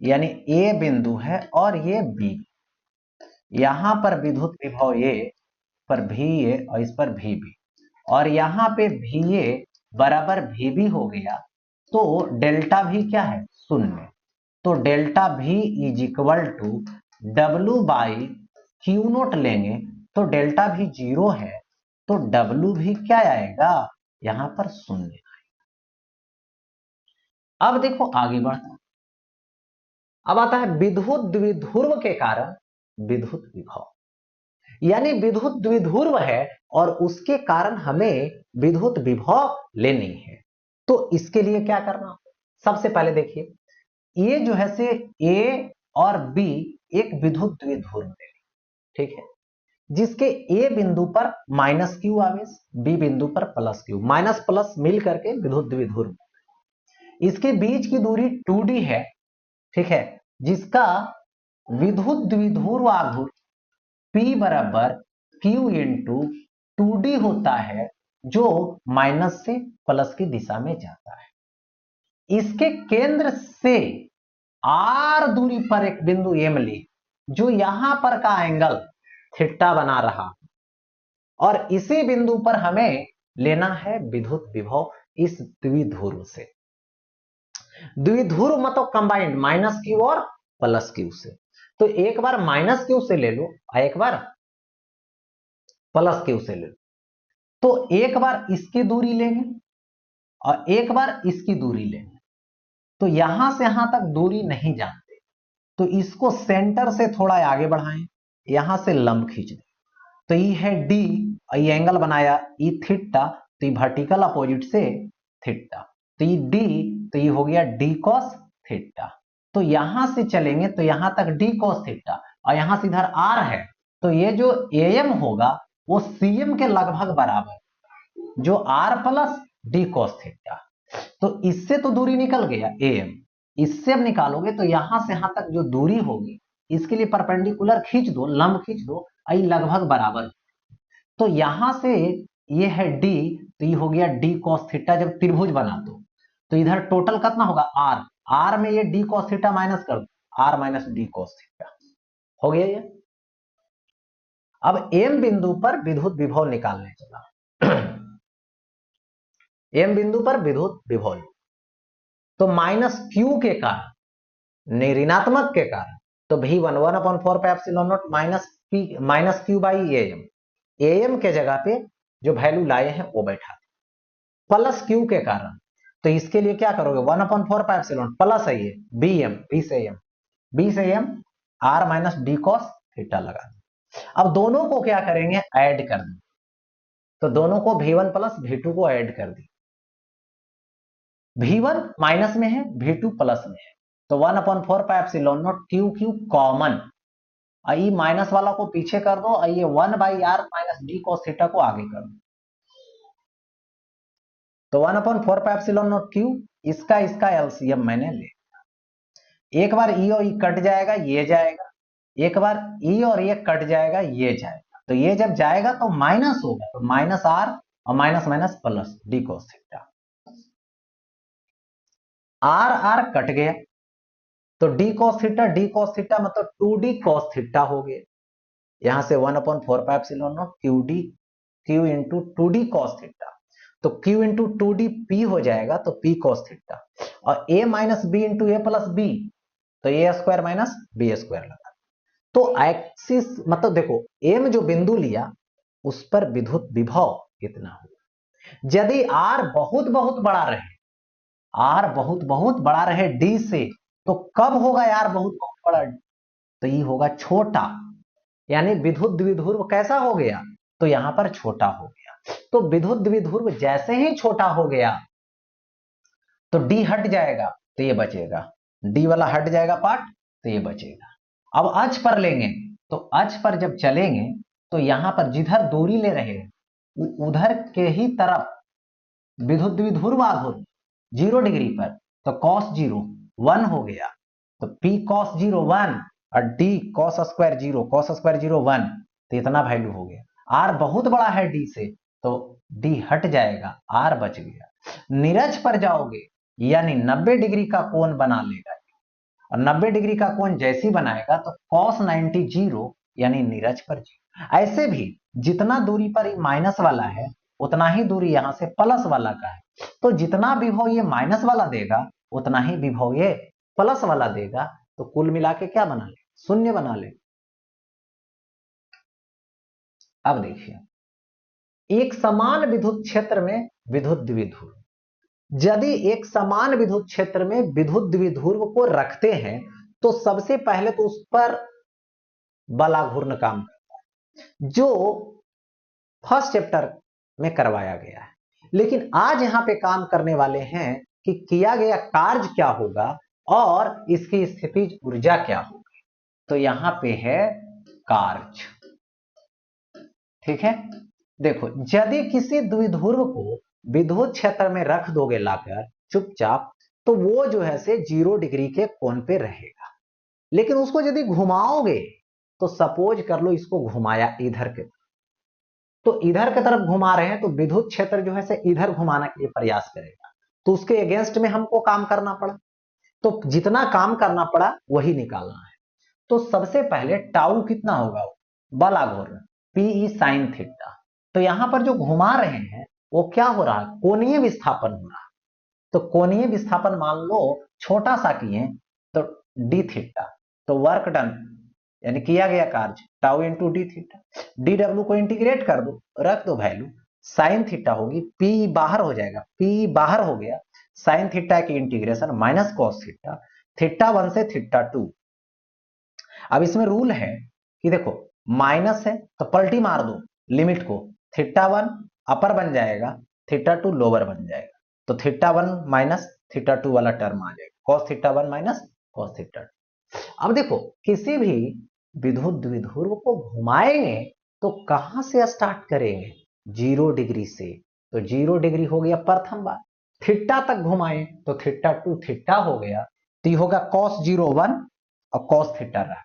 यानी ए बिंदु है और ये बी, यहां पर विद्युत विभव ये पर भी ए और इस पर भी बी, और यहां पे भी ए बराबर भी बी हो गया, तो डेल्टा भी क्या है, शून्य। तो delta V is equal to W by q naught लेंगे तो डेल्टा भी 0 है, तो डब्ल्यू भी क्या आएगा, यहां पर शून्य। अब देखो आगे बढ़ता, अब आता है विद्युत द्विध्रुव के कारण विद्युत विभव, यानी विद्युत द्विध्रुव है और उसके कारण हमें विद्युत विभव लेनी है। तो इसके लिए क्या करना, सबसे पहले देखिए, ये जो है से ए और बी एक विद्युत द्विध्रुव है, ठीक है, जिसके ए बिंदु पर माइनस क्यू आवेश, बी बिंदु पर प्लस क्यू, माइनस प्लस मिल करके विद्युत द्विध्रुव। इसके बीच की दूरी 2d है, ठीक है, जिसका विद्युत द्विध्रुव आघूर्ण P बराबर Q इंटू 2d होता है, जो माइनस से प्लस की दिशा में जाता है। इसके केंद्र से r दूरी पर एक बिंदु M ली, जो यहां पर का एंगल थीटा बना रहा, और इसी बिंदु पर हमें लेना है विद्युत विभव इस द्विध्रुव से। द्विध्रुव मतलब कंबाइंड माइनस क्यू और प्लस क्यू से। तो एक बार माइनस क्यू से ले लो और एक बार प्लस क्यू से ले लो। तो एक बार इसकी दूरी लेंगे और एक बार इसकी दूरी लेंगे, तो यहां से यहां तक दूरी नहीं जानते, तो इसको सेंटर से थोड़ा आगे बढ़ाएं, यहां से लंब खींच दें, तो ये है डी, ये एंगल बनाया ई थीटा, तो ये वर्टिकल अपोजिट से थीटा, तो ये डी, तो ये हो गया डी कॉस थीटा। तो यहां से चलेंगे तो यहां तक डी कॉस थीटा, और यहां से इधर आर है, तो ये जो एम होगा वो सीएम के लगभग बराबर, जो R plus D cos theta. तो इससे तो दूरी निकल गया एम, इससे अब निकालोगे तो यहां से यहां तक जो दूरी होगी, इसके लिए परपेंडिकुलर खींच दो, लंब खींच दो, आई लगभग बराबर। तो यहां से ये है डी, तो ये हो गया डी कॉस थीटा। जब त्रिभुज बना तो इधर टोटल कितना होगा आर, आर में ये डी कॉस थीटा माइनस कर दो, R minus D cos theta हो गया ये। अब एम बिंदु पर विद्युत विभव निकालने चला एम बिंदु पर विद्युत विभव, तो माइनस क्यू के कारण, ऋणात्मक के कारण, तो भी 1/4 pi epsilon naught minus q by M, M के जगह पे जो वैल्यू लाए हैं वो बैठा, प्लस क्यू के कारण, तो इसके लिए क्या करोगे 1/4 पाई एप्सिलॉन प्लस है ये बी एम, बी से M R minus D cos theta लगा। अब दोनों को क्या करेंगे, ऐड कर दें, तो दोनों को V1 प्लस V2 को ऐड कर दी, V1 माइनस में है, V2 प्लस में है, तो 1/4 pi epsilon naught Q Q common, आई माइनस वाला को पीछे कर दो, और ये 1/r minus D cos theta को आगे कर दो, तो 1/4 पाई एप्सिलॉन नॉट क्यू, इसका एलसीएम मैंने ले, एक बार ई और ई कट जाएगा, ये जाएगा, एक बार ई और ये कट जाएगा, ये जाएगा, तो ये जब जाएगा तो माइनस होगा, तो माइनस आर और minus minus plus D cos theta, R R cut गया, तो डी कॉस थीटा मतलब 2d कॉस थीटा हो गया, यहां से 1/4 pi epsilon naught q into 2d cos theta, तो q इंटू 2d p हो जाएगा, तो p कॉस थीटा, और a minus B into A plus B, तो A square minus B square लगा। तो एक्सिस मतलब देखो m जो बिंदु लिया उस पर विद्युत विभव कितना होगा, यदि r बहुत बहुत बड़ा रहे, r बहुत बहुत बड़ा रहे d से, तो कब होगा यार बहुत बहुत बड़ा, तो ये होगा छोटा, यानी विद्युत द्विध्रुव कैसा हो गया, तो यहां पर छोटा हो गया। तो विद्युत द्विध्रुव जैसे ही छोटा हो गया तो डी हट जाएगा, तो ये बचेगा, डी वाला हट जाएगा पार्ट, तो ये बचेगा। अब अक्ष पर लेंगे, तो अक्ष पर जब चलेंगे तो यहां पर जिधर दूरी ले रहे हैं उधर के ही तरफ विद्युत द्विध्रुव आघूर्ण 0 डिग्री पर, तो cos 0 1 हो गया, तो p cos 0 1 और d cos स्क्वायर 0 1, तो इतना वैल्यू हो गया। r बहुत बड़ा है d से, तो d हट जाएगा, r बच गया। नीरज पर जाओगे यानी 90 डिग्री का कोण बना लेगा, और 90 डिग्री का कोण जैसी बनाएगा तो cos 90 0 यानी नीरज पर 0। ऐसे भी जितना दूरी पर ये माइनस वाला है उतना ही दूरी यहां से प्लस वाला का है, तो जितना विभव ये माइनस वाला देगा उतना ही विभव ये प्लस वाला देगा, तो कुल मिला के क्या बना ले, शून्य बना ले। अब देखिए, एक समान विद्युत क्षेत्र में विद्युत द्विध्रुव, यदि एक समान विद्युत क्षेत्र में विद्युत द्विध्रुव को रखते हैं तो सबसे पहले तो उस पर बल आघूर्ण काम करता है, जो फर्स्ट चैप्टर में करवाया गया है। लेकिन आज यहां पे काम करने वाले हैं कि किया गया कार्य क्या होगा और इसकी स्थितिज ऊर्जा क्या होगी। तो यहां पे है कार्य, ठीक है। देखो, यदि किसी द्विध्रुव को विद्युत क्षेत्र में रख दोगे लाकर चुपचाप, तो वो जो है से 0 डिग्री के कोण पे रहेगा। लेकिन उसको यदि घुमाओगे, तो सपोज कर लो इसको घुमाया इधर के, तो इधर की तरफ घुमा रहे हैं तो विद्युत क्षेत्र जो है से इधर घुमाने के लिए प्रयास करेगा, तो उसके अगेंस्ट में हमको काम करना पड़ा, तो जितना काम करना पड़ा वही निकालना है। तो सबसे पहले टाउ कितना होगा, बल आघूर्ण पीई साइन थीटा। तो यहां पर जो घुमा रहे हैं वो क्या हो रहा है, कोणीय विस्थापन हो रहा है। तो कोणीय विस्थापन मान लो छोटा सा किए तो डी थीटा, तो वर्क डन यानी किया गया कार्य tau into D theta. D W को इंटीग्रेट कर दो, रख दो वैल्यू, साइन थीटा होगी, पी बाहर हो जाएगा, पी बाहर हो गया, साइन थीटा की integration minus cos theta, theta 1 से थीटा 2। अब इसमें रूल है कि देखो माइनस है तो पलटी मार दो लिमिट को, थीटा 1 अपर बन जाएगा, थीटा 2 लोअर बन जाएगा, तो थीटा 1 माइनस थीटा 2 वाला टर्म आ जाएगा, cos theta 1 minus cos theta 2। अब देखो, किसी भी विद्युत द्विध्रुव को घुमाएंगे तो कहां से स्टार्ट करेंगे, 0 डिग्री से, तो 0 डिग्री हो गया प्रथम बार, थीटा तक घुमाए तो थीटा 2 थीटा हो गया, तो ये होगा cos 0 1 और cos थीटा रहा,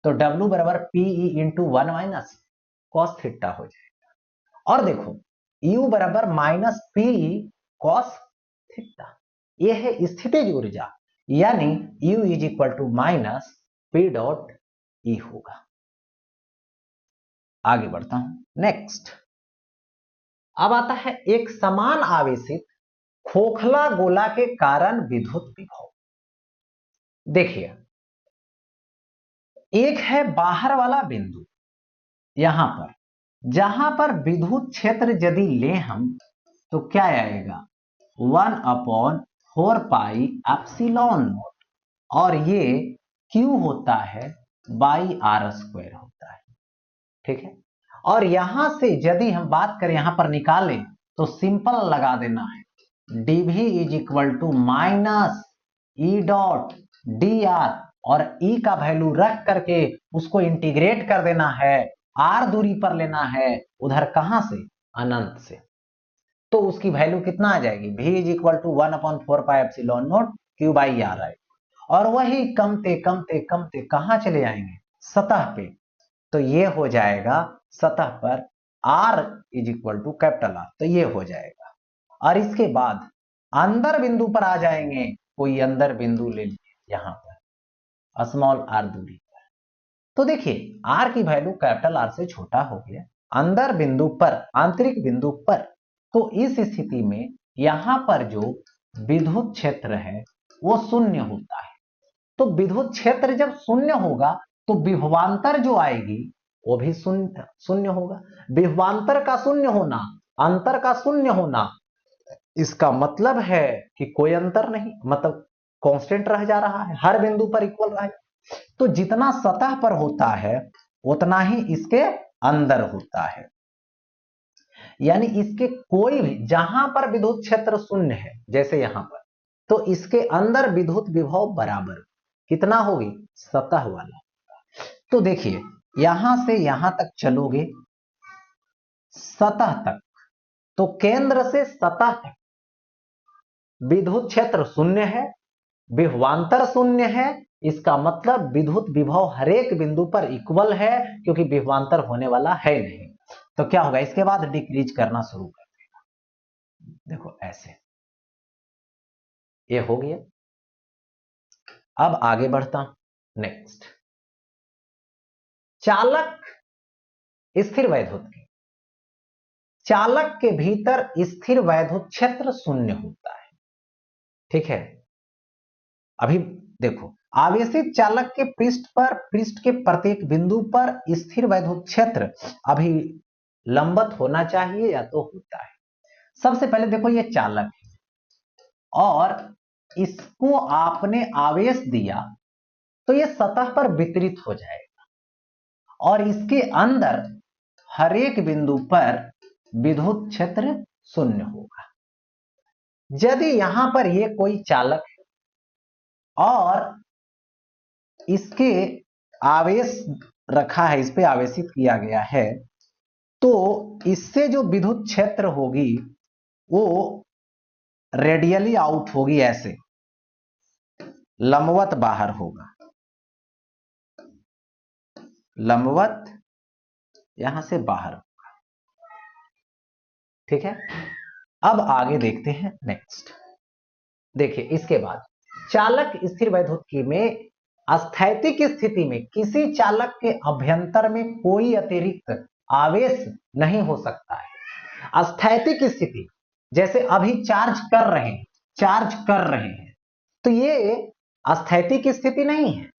तो W बराबर PE into 1 minus cos theta हो जाएगा। और देखो U बराबर माइनस पीई कॉस थीटा, यह है स्थितिज ऊर्जा, यानी U is equal to minus P dot E होगा। आगे बढ़ता हूं, नेक्स्ट। अब आता है एक समान आवेशित खोखला गोला के कारण विद्युत विभव। देखिए, एक है बाहर वाला बिंदु, यहां पर जहां पर विद्युत क्षेत्र यदि ले हम तो क्या आएगा 1/4 पाई एप्सिलॉन नॉट, और ये Q होता है बाई आर स्क्वायर होता है, ठीक है। और यहां से यदि हम बात करें यहां पर निकालें तो सिंपल लगा देना है, dv is equal to minus E dot D R, और ई का वैल्यू रख करके उसको इंटीग्रेट कर देना है, आर दूरी पर लेना है, उधर कहां से, अनंत से, तो उसकी वैल्यू कितना आ जाएगी, v is equal to 1/4 pi epsilon naught q by R आएगी, और वही कमते कमते कमते कहां चले जाएंगे, सतह पे, तो ये हो जाएगा सतह पर r is equal to capital R, तो ये हो जाएगा। और इसके बाद अंदर बिंदु पर आ जाएंगे, कोई अंदर बिंदु ले लीजिए यहां पर स्मॉल आर दूरी पर, तो देखिए r की वैल्यू कैपिटल आर से छोटा हो गया अंदर बिंदु पर, आंतरिक बिंदु पर, तो इस स्थिति में यहां पर जो विद्युत क्षेत्र है वो शून्य होता है। तो विद्युत क्षेत्र जब शून्य होगा तो विभवांतर जो आएगी वो भी शून्य होगा। विभवांतर का शून्य होना, अंतर का शून्य होना, इसका मतलब है कि कोई अंतर नहीं, मतलब कांस्टेंट रह जा रहा है, हर बिंदु पर इक्वल रहा है। तो जितना सतह पर होता है उतना ही इसके अंदर होता है, यानी इसके कोई भी जहां पर विद्युत क्षेत्र शून्य है जैसे यहां पर, तो इसके अंदर विद्युत विभव बराबर कितना होगी, सतह वाला। तो देखिए यहां से यहां तक चलोगे सतह तक, तो केंद्र से सतह तक विद्युत क्षेत्र शून्य है, विभवांतर शून्य है, इसका मतलब विद्युत विभव हर एक बिंदु पर इक्वल है, क्योंकि विभवांतर होने वाला है नहीं। तो क्या होगा, इसके बाद डिक्रीज करना शुरू कर देगा, देखो ऐसे, ये हो गया। अब आगे बढ़ता हूं, नेक्स्ट। चालक स्थिर वैद्युत की, चालक के भीतर स्थिर वैद्युत क्षेत्र शून्य होता है। ठीक है, अभी देखो, आवेशित चालक के पृष्ठ के प्रत्येक बिंदु पर स्थिर वैद्युत क्षेत्र अभी लंबवत होना चाहिए या तो होता है। सबसे पहले देखो, ये चालक है और इसको आपने आवेश दिया तो ये सतह पर वितरित हो जाएगा और इसके अंदर हर एक बिंदु पर विद्युत क्षेत्र शून्य होगा। यदि यहां पर ये कोई चालक है और इसके आवेश रखा है, इस पे आवेशित किया गया है, तो इससे जो विद्युत क्षेत्र होगी वो रेडियली आउट होगी, ऐसे लंबवत बाहर होगा, लंबवत यहां से बाहर होगा। ठीक है, अब आगे देखते हैं नेक्स्ट। देखिए, इसके बाद चालक स्थिर वैद्युतिकी में स्थैतिक स्थिति में किसी चालक के अभ्यंतर में कोई अतिरिक्त आवेश नहीं हो सकता है। स्थैतिक स्थिति, जैसे अभी चार्ज कर रहे हैं, तो ये स्थैतिक स्थिति नहीं है।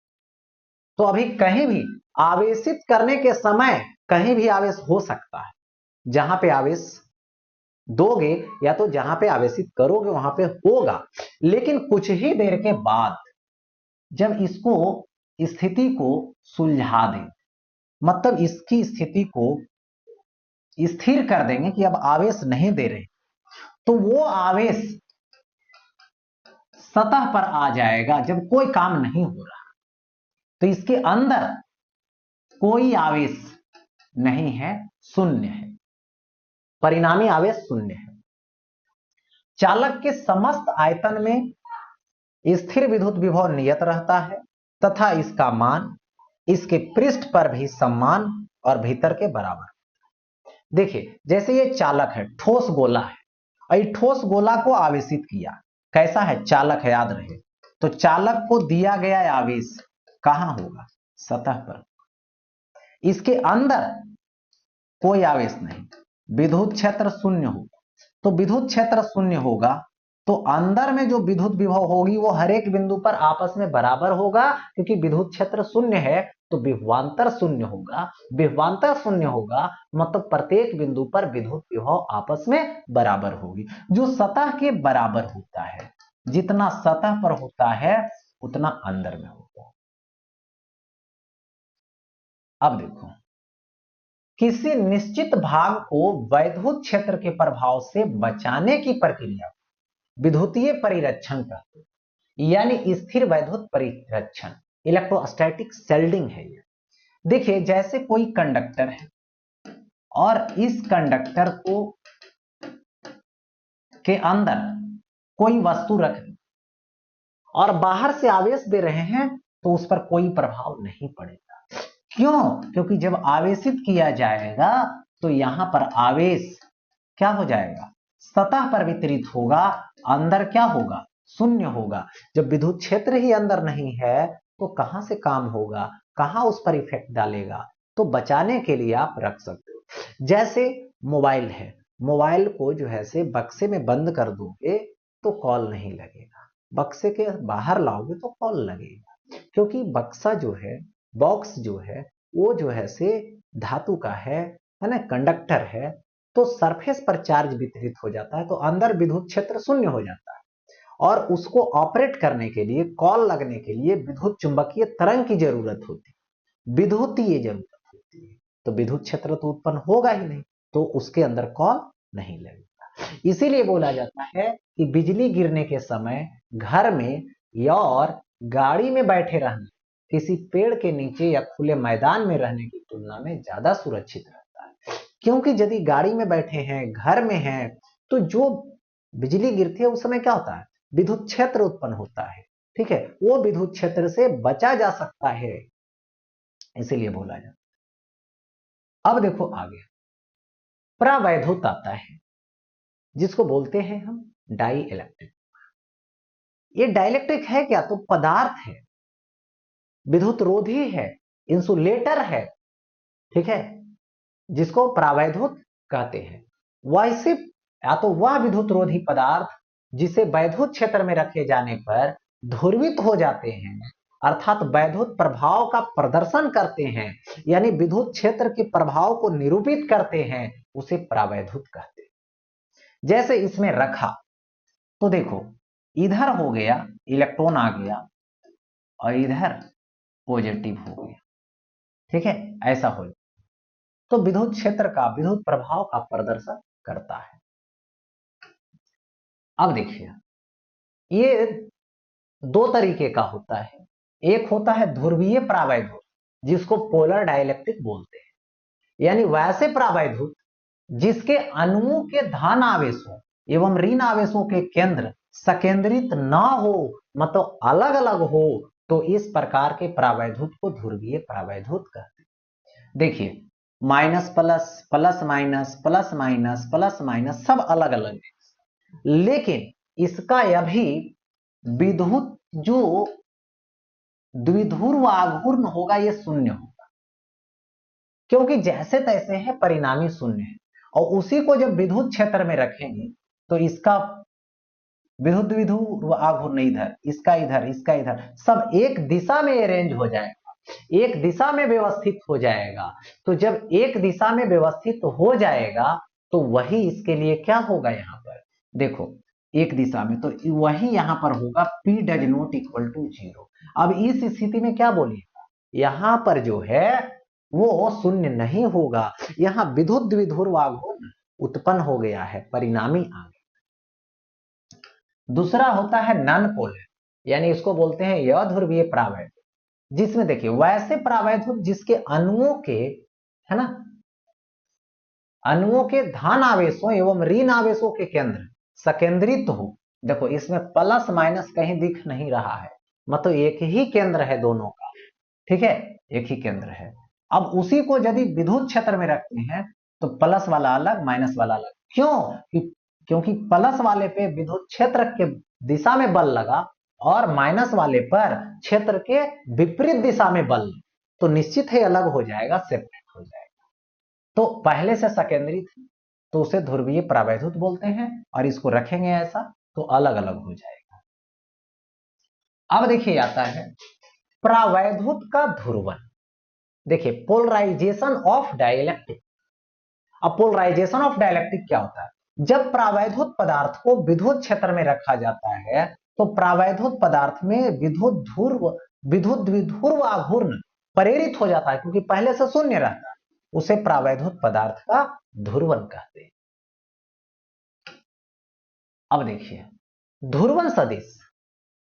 तो अभी कहीं भी आवेशित करने के समय कहीं भी आवेश हो सकता है। जहां पे आवेश दोगे या तो जहां पे आवेशित करोगे वहां पे होगा, लेकिन कुछ ही देर के बाद जब इसको स्थिति को सुलझा दें, मतलब इसकी स्थिति को स्थिर कर देंगे कि अब आवेश नहीं दे रहे, तो वो आवेश सतह पर आ जाएगा जब कोई काम नहीं हो रहा। तो इसके अंदर कोई आवेश नहीं है, शून्य है, परिणामी आवेश शून्य है। चालक के समस्त आयतन में स्थिर विद्युत विभव नियत रहता है तथा इसका मान इसके पृष्ठ पर भी समान और भीतर के बराबर। देखिए, जैसे ये चालक है, ठोस गोला है, और ठोस गोला को आवेशित किया, कैसा है, चालक है, याद रहे। तो चालक को दिया गया आवेश कहां होगा, सतह पर। इसके अंदर कोई आवेश नहीं, विद्युत क्षेत्र शून्य होगा। तो विद्युत क्षेत्र शून्य होगा तो अंदर में जो विद्युत विभव होगी वो हर एक बिंदु पर आपस में बराबर होगा, क्योंकि विद्युत क्षेत्र शून्य है तो विभवांतर शून्य होगा। विभवांतर शून्य होगा मतलब प्रत्येक बिंदु पर विद्युत विभव आपस में बराबर होगी, जो सतह के बराबर होता है। जितना सतह पर होता है उतना अंदर में होता है। अब देखो, किसी निश्चित भाग को वैद्युत क्षेत्र के प्रभाव से बचाने की प्रक्रिया विद्युतीय परिरक्षण कहते हैं, यानी स्थिर वैद्युत परिरक्षण, इलेक्ट्रोस्टैटिक शेल्डिंग है ये। देखिए, जैसे कोई कंडक्टर है और इस कंडक्टर को के अंदर कोई वस्तु रख दी और बाहर से आवेश दे रहे हैं तो उस पर कोई प्रभाव नहीं पड़ेगा। क्यों? क्योंकि जब आवेशित किया जाएगा तो यहां पर आवेश क्या हो जाएगा, सतह पर वितरित होगा, अंदर क्या होगा, शून्य होगा। जब विद्युत क्षेत्र ही अंदर नहीं है तो कहां से काम होगा, कहां उस पर इफेक्ट डालेगा। तो बचाने के लिए आप रख सकते हो। जैसे मोबाइल है, मोबाइल को जो है से बक्से में बंद कर दोगे तो कॉल नहीं लगेगा, बक्से के बाहर लाओगे तो कॉल लगेगा, क्योंकि बक्सा जो है, बॉक्स जो है, वो जो है से धातु का है ना, कंडक्टर है। तो सरफेस पर चार्ज वितरित हो जाता है तो अंदर विद्युत क्षेत्र शून्य हो जाता है, और उसको ऑपरेट करने के लिए, कॉल लगने के लिए विद्युत चुंबकीय तरंग की जरूरत होती है, विद्युतीय जरूरत होती है। तो विद्युत क्षेत्र तो उत्पन्न होगा ही नहीं, तो उसके अंदर कॉल नहीं लगेगा। इसीलिए बोला जाता है कि बिजली गिरने के समय घर में या और गाड़ी में बैठे रहना किसी पेड़ के नीचे या खुले मैदान में रहने की तुलना में ज्यादा सुरक्षित रहता है। क्योंकि यदि गाड़ी में बैठे हैं, घर में हैं, तो जो बिजली गिरती है उस समय क्या होता है, विद्युत क्षेत्र उत्पन्न होता है। ठीक है, वो विद्युत क्षेत्र से बचा जा सकता है, इसीलिए बोला जाता है। अब देखो आगे, प्रावैद्युत आता है, जिसको बोलते हैं हम डाई इलेक्ट्रिक। ये डाइलेक्ट्रिक है क्या, तो पदार्थ है, विद्युत रोधी है, इंसुलेटर है। ठीक है, जिसको प्रावैद्युत कहते हैं। वैसे या तो वह विद्युत रोधी पदार्थ जिसे वैद्युत क्षेत्र में रखे जाने पर ध्रुवित हो जाते हैं, अर्थात वैद्युत प्रभाव का प्रदर्शन करते हैं, यानी विद्युत क्षेत्र के प्रभाव को निरूपित करते हैं, उसे परावैद्युत कहते हैं। जैसे इसमें रखा तो देखो इधर हो गया इलेक्ट्रॉन आ गया और इधर पॉजिटिव हो गया, ठीक है, ऐसा हो तो विद्युत क्षेत्र का विद्युत प्रभाव का प्रदर्शन करता है। अब देखिए ये दो तरीके का होता है, एक होता है ध्रुवीय परावैद्युत जिसको पोलर डाइलेक्ट्रिक बोलते हैं, यानी वैसे परावैद्युत जिसके अणुओं के धन आवेशों एवं ऋण आवेशों के केंद्र सकेंद्रित ना हो, मतलब अलग अलग हो, तो इस प्रकार के परावैद्युत को ध्रुवीय परावैद्युत कहते हैं। देखिए minus plus, plus minus, plus minus, plus minus सब अलग अलग है, लेकिन इसका अभी विद्युत जो द्विध्रुव आघूर्ण होगा ये शून्य होगा, क्योंकि जैसे तैसे है परिणामी शून्य है, और उसी को जब विद्युत क्षेत्र में रखेंगे तो इसका विद्युत द्विध्रुव आघूर्ण इधर, इसका इधर, इसका इधर, सब एक दिशा में अरेंज हो जाएगा, एक दिशा में व्यवस्थित हो जाएगा। तो जब एक दिशा में व्यवस्थित हो जाएगा तो वही इसके लिए क्या होगा, यहां पर देखो एक दिशा में, तो वही यहां पर होगा P does not equal to 0। अब इस स्थिति में क्या बोलिएगा, यहां पर जो है वो शून्य नहीं होगा, यहां विद्युत द्विध्रुव आघूर्ण उत्पन्न हो गया है, परिणामी आ गया। दूसरा होता है नॉन पोलर, यानी इसको बोलते हैं अध्रुवीय परावैद्युत, जिसमें देखिए वैसे परावैद्युत जिसके अणुओं के, है ना, अणुओं के धन आवेशों एवं ऋण आवेशों के केंद्र सकेंद्रित हो। देखो इसमें प्लस माइनस कहीं दिख नहीं रहा है, मतलब एक ही केंद्र है दोनों का, ठीक है, एक ही केंद्र है। अब उसी को यदि विद्युत क्षेत्र में रखते हैं तो प्लस वाला अलग माइनस वाला अलग, क्यों, क्योंकि प्लस वाले पे विद्युत क्षेत्र के दिशा में बल लगा और माइनस वाले पर क्षेत्र के विपरीत दिशा में बल, तो निश्चित ही अलग हो जाएगा, सेपरेट हो जाएगा। तो पहले से सकेंद्रित तो उसे ध्रुवीय परावैद्युत बोलते हैं, और इसको रखेंगे ऐसा तो अलग अलग हो जाएगा। अब देखिए आता है परावैद्युत का ध्रुवन। देखिए पोलराइजेशन ऑफ डाइलेक्ट्रिक। अब पोलराइजेशन ऑफ डाइलेक्ट्रिक क्या होता है, जब परावैद्युत पदार्थ को विद्युत क्षेत्र में रखा जाता है तो परावैद्युत पदार्थ में विद्युत द्विध्रुव आघूर्ण प्रेरित हो जाता है, क्योंकि पहले से शून्य रहता है, उसे परावैद्युत पदार्थ का ध्रुवन कहते हैं। अब देखिए ध्रुवन सदिश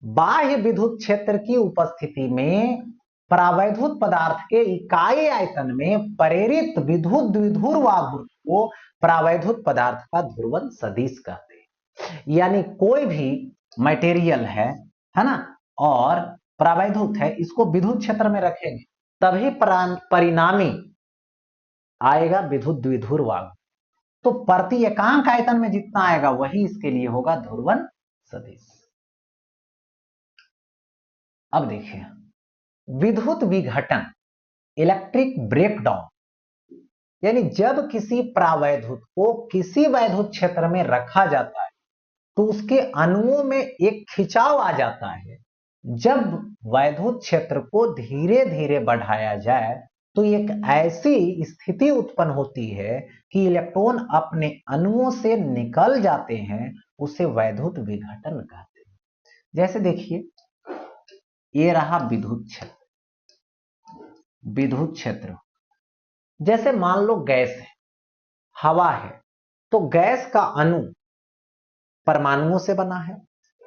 बाह्य विद्युत क्षेत्र की उपस्थिति में परावैद्युत पदार्थ के इकाई आयतन में प्रेरित विद्युत द्विध्रुव आघूर्ण को परावैद्युत पदार्थ का ध्रुवन सदिश कहते हैं। यानी कोई भी मटेरियल है ना, और परावैद्युत है, इसको विद्युत क्षेत्र में रखेंगे तभी परिणामी आएगा विद्युत द्विध्रुव आघूर्ण, तो प्रति एकांक आयतन में जितना आएगा वही इसके लिए होगा ध्रुवन सदिश। अब देखिए विद्युत विघटन, इलेक्ट्रिक ब्रेकडाउन, यानी जब किसी परावैद्युत को किसी वैद्युत क्षेत्र में रखा जाता है तो उसके अणुओं में एक खिंचाव आ जाता है। जब वैद्युत क्षेत्र को धीरे धीरे बढ़ाया जाए तो एक ऐसी स्थिति उत्पन्न होती है कि इलेक्ट्रॉन अपने अणुओं से निकल जाते हैं, उसे वैद्युत विघटन कहते हैं। जैसे देखिए ये रहा विद्युत क्षेत्र, विद्युत क्षेत्र जैसे मान लो गैस है, हवा है, तो गैस का अणु परमाणुओं से बना है,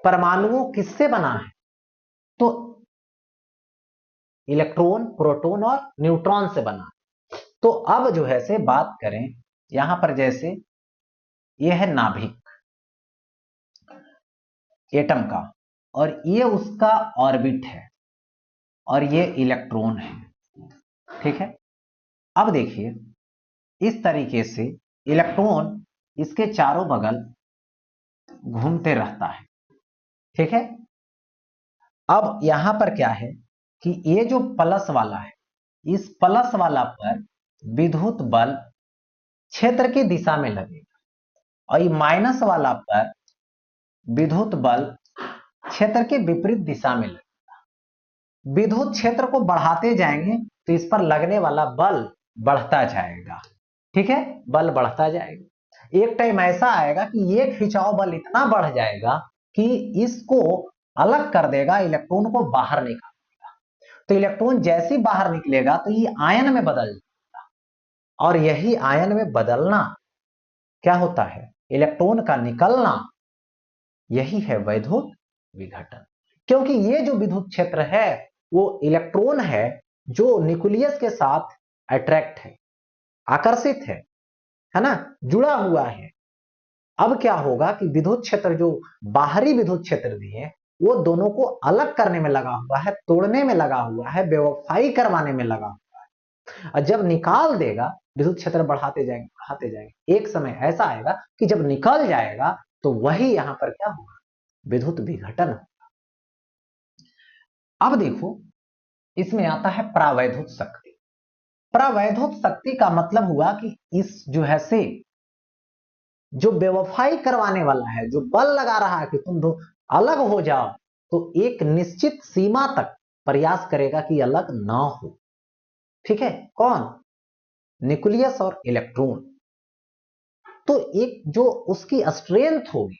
परमाणुओं किससे बना है, तो इलेक्ट्रॉन, प्रोटॉन और न्यूट्रॉन से बना है। तो अब जो है से बात करें यहां पर, जैसे यह है नाभिक एटम का, और ये उसका ऑर्बिट है, और ये इलेक्ट्रॉन है, ठीक है। अब देखिए इस तरीके से इलेक्ट्रॉन इसके चारों बगल घूमते रहता है, ठीक है। अब यहां पर क्या है कि ये जो प्लस वाला है, इस प्लस वाला पर विद्युत बल क्षेत्र की दिशा में लगेगा, और ये माइनस वाला पर विद्युत बल क्षेत्र के विपरीत दिशा में लगेगा। विद्युत क्षेत्र को बढ़ाते जाएंगे तो इस पर लगने वाला बल बढ़ता जाएगा। ठीक है, बल बढ़ता जाएगा। एक टाइम ऐसा आएगा कि ये खिंचाव बल इतना बढ़ जाएगा कि इसको अलग कर देगा, इलेक्ट्रॉन को बाहर निकाल देगा। तो इलेक्ट्रॉन जैसे ही बाहर निकलेगा तो ये आयन में बदल जाएगा, और यही आयन में बदलना क्या होता है, इलेक्ट्रॉन का निकलना, यही है वैद्युत विघटन। क्योंकि ये जो विद्युत क्षेत्र है वो इलेक्ट्रॉन है जो न्यूक्लियस के साथ अट्रैक्ट है, आकर्षित है ना, जुड़ा हुआ है। अब क्या होगा कि विद्युत क्षेत्र जो बाहरी विद्युत क्षेत्र भी है वो दोनों को अलग करने में लगा हुआ है, तोड़ने में लगा हुआ है, बेवफाई करवाने में लगा हुआ है। और जब निकाल देगा, विद्युत क्षेत्र बढ़ाते जाएंगे, एक समय ऐसा आएगा कि जब निकल जाएगा तो वही यहां पर क्या होगा, विद्युत विघटन होगा। अब देखो, इसमें आता है प्रावैद्युत शक्ति। प्रावैद्युत शक्ति का मतलब हुआ कि इस जो है से जो बेवफाई करवाने वाला है, जो बल लगा रहा है कि तुम दो अलग हो जाओ, तो एक निश्चित सीमा तक प्रयास करेगा कि अलग ना हो। ठीक है, कौन, न्यूक्लियस और इलेक्ट्रॉन। तो एक जो उसकी स्ट्रेंथ होगी,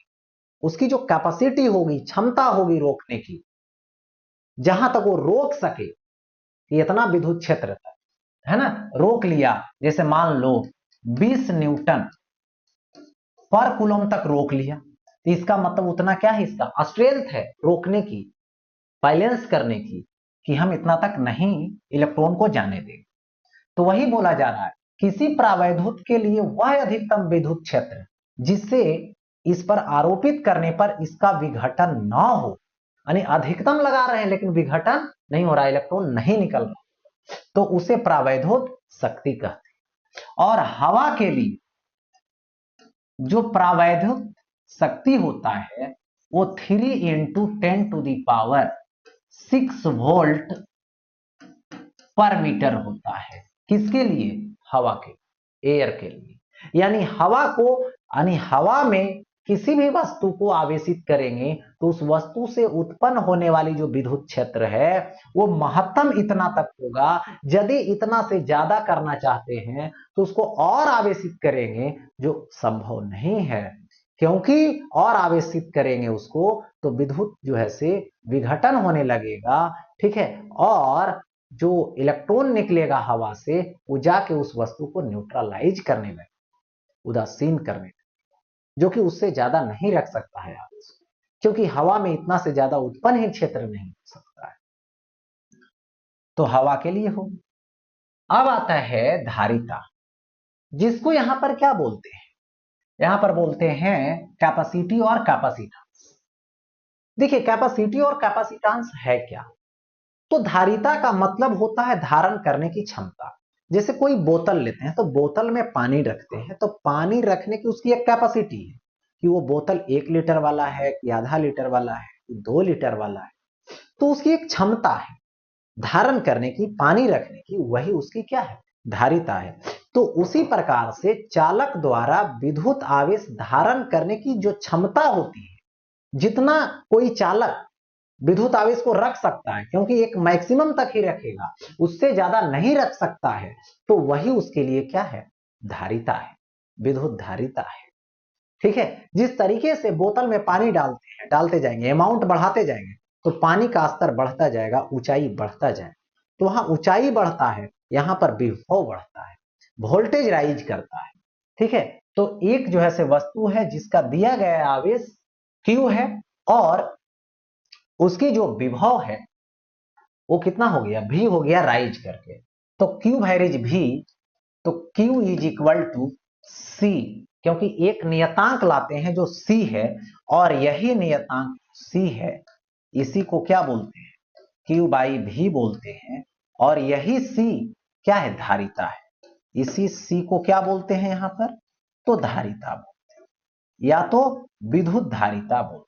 उसकी जो कैपेसिटी होगी, क्षमता होगी रोकने की, जहां तक वो रोक सके कि इतना विद्युत क्षेत्र तक, है ना, रोक लिया। जैसे मान लो 20 न्यूटन पर कूलम तक रोक लिया, तो इसका मतलब उतना क्या है, इसका स्ट्रेंथ है रोकने की, बैलेंस करने की, कि हम इतना तक नहीं इलेक्ट्रॉन को जाने देंगे। तो वही बोला जा रहा है, किसी प्रावैद्युत के लिए वह अधिकतम विद्युत क्षेत्र जिससे इस पर आरोपित करने पर इसका विघटन ना हो, यानी अधिकतम लगा रहे हैं लेकिन विघटन नहीं हो रहा, इलेक्ट्रॉन नहीं निकल रहा, तो उसे प्रावैद्युत शक्ति कहते हैं। और हवा के लिए जो प्रावैद्युत शक्ति होता है वो 3 × 10⁻6 वोल्ट पर मीटर होता है। किसके लिए, हवा के, एयर के लिए। यानी हवा में किसी भी वस्तु को आवेशित करेंगे तो उस वस्तु से उत्पन्न होने वाली जो विद्युत क्षेत्र है वो महत्तम इतना तक होगा। यदि इतना से ज्यादा करना चाहते हैं तो उसको और आवेशित करेंगे, जो संभव नहीं है, क्योंकि और आवेशित करेंगे उसको तो विद्युत जो है से विघटन होने लगेगा। ठीक है, और जो इलेक्ट्रॉन निकलेगा हवा से वो जाके उस वस्तु को न्यूट्रलाइज करने में, उदासीन करने में, जो कि उससे ज्यादा नहीं रख सकता है आप, क्योंकि हवा में इतना से ज्यादा उत्पन्न ही क्षेत्र नहीं हो सकता है। तो हवा के लिए हो। अब आता है धारिता, जिसको यहां पर क्या बोलते हैं, यहां पर बोलते हैं कैपेसिटी और कैपेसिटेंस। देखिए, कैपेसिटी और कैपेसिटेंस है क्या, तो धारिता का मतलब होता है धारण करने की क्षमता। जैसे कोई बोतल लेते हैं तो बोतल में पानी रखते हैं, तो पानी रखने की उसकी एक कैपेसिटी है कि वो बोतल 1 लीटर वाला है कि आधा लीटर वाला है कि 2 लीटर वाला है, तो उसकी एक क्षमता है धारण करने की, पानी रखने की, वही उसकी क्या है, धारिता है। तो उसी प्रकार से चालक द्वारा विद्युत आवेश धारण करने की जो क्षमता होती है, जितना कोई चालक विद्युत आवेश को रख सकता है, क्योंकि एक मैक्सिमम तक ही रखेगा, उससे ज्यादा नहीं रख सकता है, तो वही उसके लिए क्या है, धारिता है, विद्युत धारिता है। ठीक है, जिस तरीके से बोतल में पानी डालते जाएंगे, अमाउंट बढ़ाते जाएंगे, तो पानी का स्तर बढ़ता जाएगा, ऊंचाई बढ़ता जाएगा। तो वहां ऊंचाई बढ़ता है, यहां पर विभव बढ़ता है, वोल्टेज राइज करता है। ठीक है, तो एक जो है से वस्तु है जिसका दिया गया आवेश Q है, और उसकी जो विभव है वो कितना हो गया, V हो गया राइज करके। तो Q वैरिज V, तो Q = C, क्योंकि एक नियतांक लाते हैं जो C है, और यही नियतांक C है, इसी को क्या बोलते हैं, Q/V बोलते हैं। और यही C क्या है, धारिता है। इसी C को क्या बोलते हैं यहां पर, तो धारिता बोलते हैं, या तो विद्युत धारिता बोलते हैं।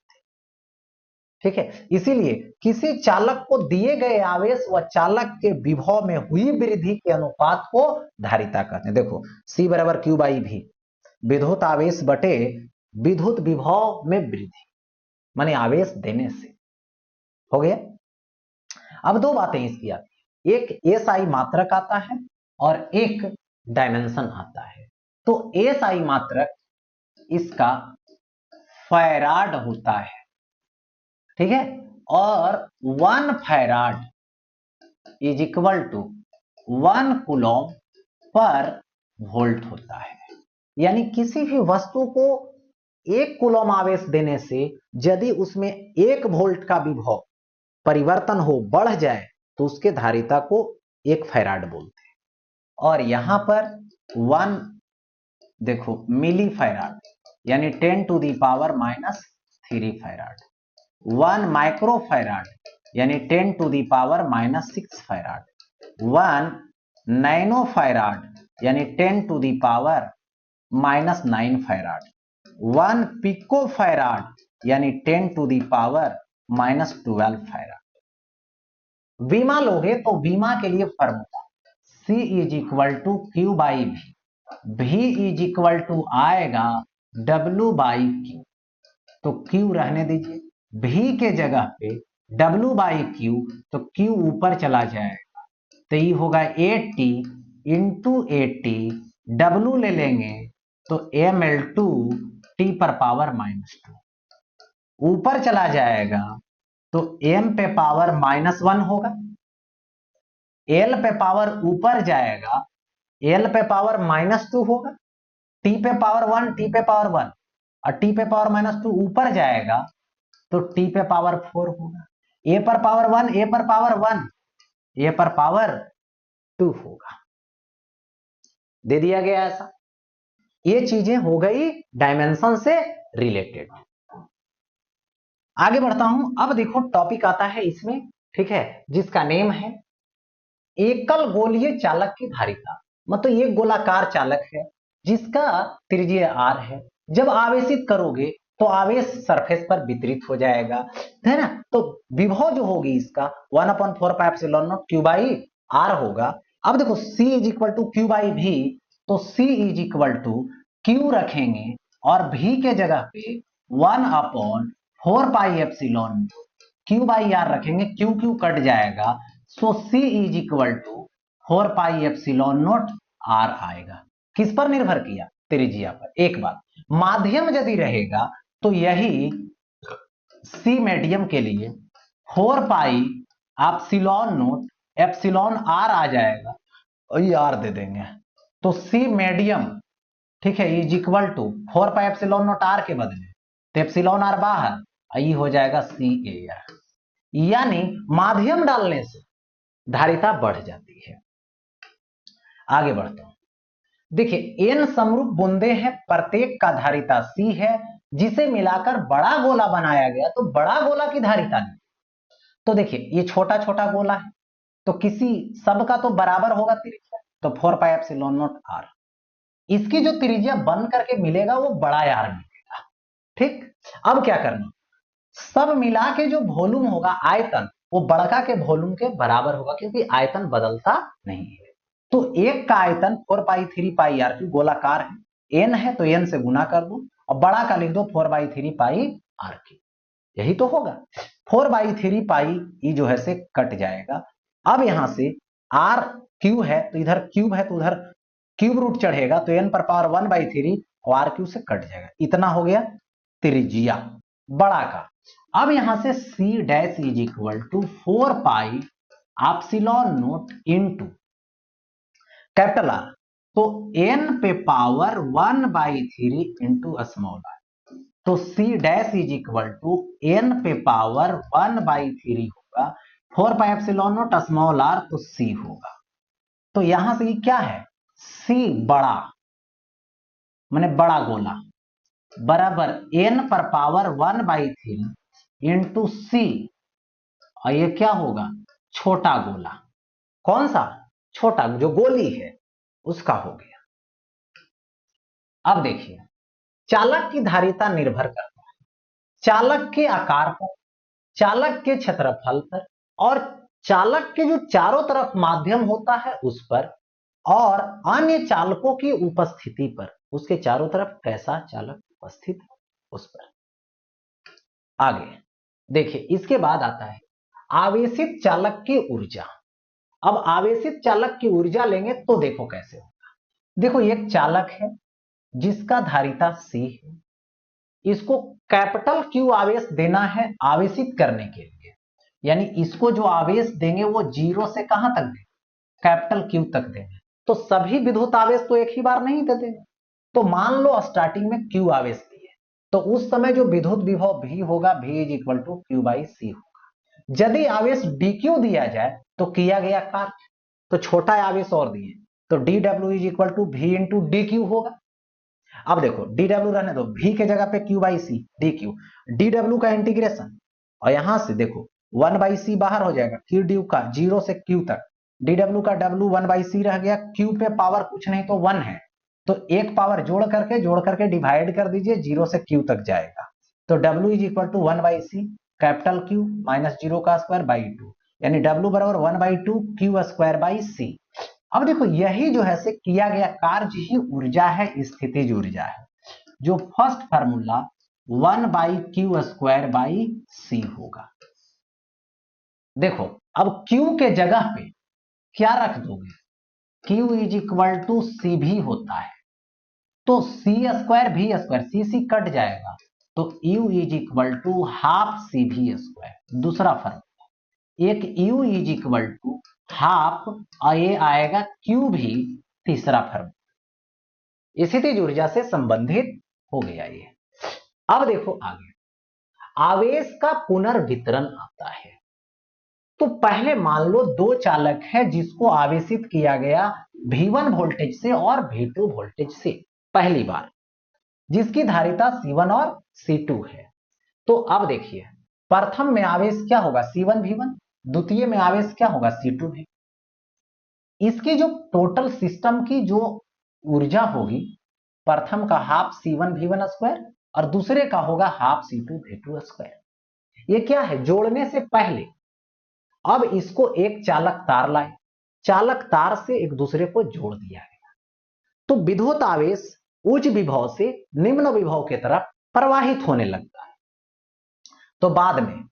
ठीक है, इसीलिए किसी चालक को दिए गए आवेश व चालक के विभव में हुई वृद्धि के अनुपात को धारिता कहते हैं। देखो C = Q/V, विद्युत आवेश बटे विद्युत विभव में वृद्धि, माने आवेश देने से। हो गया। अब दो बातें इसकी आती है, एक एसआई मात्रक आता है और एक डायमेंशन आता है। तो एसआई मात्रक इसका फैराड होता है, ठीक है, और 1 farad is equal to 1 coulomb per volt होता है। यानी किसी भी वस्तु को 1 कूलम आवेश देने से यदि उसमें 1 वोल्ट का विभव परिवर्तन हो, बढ़ जाए, तो उसके धारिता को 1 फैराड बोलते हैं। और यहां पर 1 देखो मिली फैराड यानी 10 to the power -3 farad, 1 micro farad यानी 10 to the power -6 farad, 1 nano farad यानी 10 to the power -9 farad, 1 pico farad यानी 10 टू दी पावर -12 फैराड। बीमा लोगे तो बीमा के लिए formula C is equal to Q by V, V is equal to आएगा W बाई क्यू। तो Q रहने दीजिए, V के जगह पे W बाई क्यू, तो Q ऊपर चला जाएगा, तो ये होगा 80 इंटू 80, W ले लेंगे तो ml2 T पर पावर -2, ऊपर चला जाएगा तो m पे पावर -1 होगा, l पे पावर ऊपर जाएगा, l पे पावर -2 होगा, t पे पावर 1, t पे पावर 1 और t पे पावर -2 ऊपर जाएगा तो t पे पावर 4 होगा, a पर पावर 1, a पर पावर 1, a पर पावर 2 होगा। दे दिया गया ऐसा। ये चीजें हो गई डायमेंशन से रिलेटेड। आगे बढ़ता हूं। अब देखो टॉपिक आता है इसमें, ठीक है, जिसका नेम है एकल गोलीय चालक की धारिता। मतलब ये गोलाकार चालक है जिसका त्रिज्या r है। जब आवेशित करोगे तो आवेश सरफेस पर वितरित हो जाएगा, है ना। तो विभव जो होगी इसका 1/4πε0 q बाई r होगा। अब देखो c is equal to Q by V, तो c is equal to q रखेंगे और v के जगह पे 1/4πε q बाई r रखेंगे, q q कट जाएगा, so c is equal to 4πε0 r आएगा। किस पर निर्भर किया? त्रिज्या पर। एक बात, माध्यम यदि रहेगा तो यही c मीडियम के लिए 4πε0 एप्सिलॉन r आ जाएगा और ये r दे देंगे, तो c मीडियम, ठीक है, इज इक्वल टू 4πε0 r के बदले तो एप्सिलॉन r बाहर, ये हो जाएगा CAR। यानी माध्यम डालने से धारिता बढ़ जाती है। आगे बढ़ता हूं। देखिए n समरूप बूंदे हैं, प्रत्येक का धारिता C है, जिसे मिलाकर बड़ा गोला बनाया गया, तो बड़ा गोला की धारिता नहीं। तो देखिए ये छोटा छोटा गोला है, तो किसी सबका तो बराबर होगा त्रिज्या, तो 4πε0 r। इसकी जो त्रिज्या बन करके मिलेगा वो बड़ा यार मिलेगा, ठीक। अब क्या करना, सब मिला के जो वॉल्यूम होगा, आयतन, वो बड़का के वॉल्यूम के बराबर होगा, क्योंकि आयतन बदलता नहीं है। तो एक का आयतन 4π3πr की गोलाकार है, n है तो n से गुना कर दो और बड़ा का लिख दो 4/3πr की, यही तो होगा। 4/3π ये जो है से कट जाएगा। अब यहां से r क्यू है तो इधर क्यूब है तो उधर क्यूब रूट चढ़ेगा, तो n पर पावर 1/3 और r क्यू से कट जाएगा। इतना हो गया त्रिज्या बड़ा का। अब यहां से c dash is equal to 4πε0 into capital R, तो n पे पावर 1/3 इंटू स्मॉल r, तो c dash is equal to n पे पावर 1/3 होगा, 4πε0 स्मॉल r, तो c होगा। तो यहां से ये क्या है, c बड़ा माने बड़ा गोला बराबर n पर पावर 1/3 इंटू c, और ये क्या होगा, छोटा गोला। कौन सा? छोटा, जो गोली है उसका हो गया। अब देखिए चालक की धारिता निर्भर करता है चालक के आकार पर, चालक के क्षेत्रफल पर, और चालक के जो चारों तरफ माध्यम होता है उस पर, और अन्य चालकों की उपस्थिति पर, उसके चारों तरफ कैसा चालक उपस्थित है। उस पर। आगे देखिए, इसके बाद आता है आवेशित चालक की ऊर्जा। अब आवेशित चालक की ऊर्जा लेंगे तो देखो कैसे होगा। देखो, एक चालक है जिसका धारिता C है, इसको कैपिटल Q आवेश देना है आवेशित करने के लिए, यानी इसको जो आवेश देंगे वो 0 से कहां तक देंगे, कैपिटल Q तक देंगे। तो सभी विद्युत आवेश तो एक ही बार नहीं दे देंगे। तो मान लो स्टार्टिंग में Q आवेश दिए, तो उस समय जो विद्युत विभव V होगा, V is equal to Q by C होगा। यदि आवेश dQ दिया जाए तो किया गया कार्य, तो छोटा आवेश और दिए तो dW is equal to V into DQ होगा। अब देखो, dW रहने दो, V के जगह पे Q by C DQ, dW का इंटीग्रेशन, और यहां से देखो 1 बाई C बाहर हो जाएगा, फिर ड्यू का 0 से Q तक, dW का W 1 बाई C रह गया, Q पे पावर कुछ नहीं तो 1 है, तो एक पावर जोड़ करके डिवाइड कर दीजिए, 0 से Q तक जाएगा, तो W is equal to 1 by C capital Q minus 0 का स्क्वायर बाई 2, यानी W बराबर 1 by 2 Q square by C। अब देखो, यही जो है से किया गया कार्य ही ऊर्जा है, स्थितिज ऊर्जा है, जो first formula 1 by Q square by C होगा। देखो, अब Q के जगह पे क्या रख दोगे, Q is equal to C V होता है, तो C square V square, C cut जाएगा, तो U is equal to half C V square, दूसरा फार्मूला। एक U is equal to half, ये आएगा Q भी, तीसरा फार्मूला। स्थितिज ऊर्जा से संबंधित हो गया ये। अब देखो आगे, आवेश का पुनर्वितरण आता है। तो पहले मान लो दो चालक है जिसको आवेशित किया गया V1 वोल्टेज से और V2 वोल्टेज से, पहली बार, जिसकी धारिता C1 और C2 है। तो अब देखिए, प्रथम में आवेश क्या होगा, C1 V1, द्वितीय में आवेश क्या होगा, C2 V। इसकी जो टोटल सिस्टम की जो ऊर्जा होगी, प्रथम का हाफ C1 V1 स्क्वायर और दूसरे का होगा हाफ C2 V2 स्क्वायर। ये क्या है, जोड़ने से पहले अब इसको एक चालक तार लाए, चालक तार से एक दूसरे को जोड़ दिया गया, तो विद्युत आवेश उच्च विभव से निम्न विभव की तरफ प्रवाहित होने लगता है। तो बाद में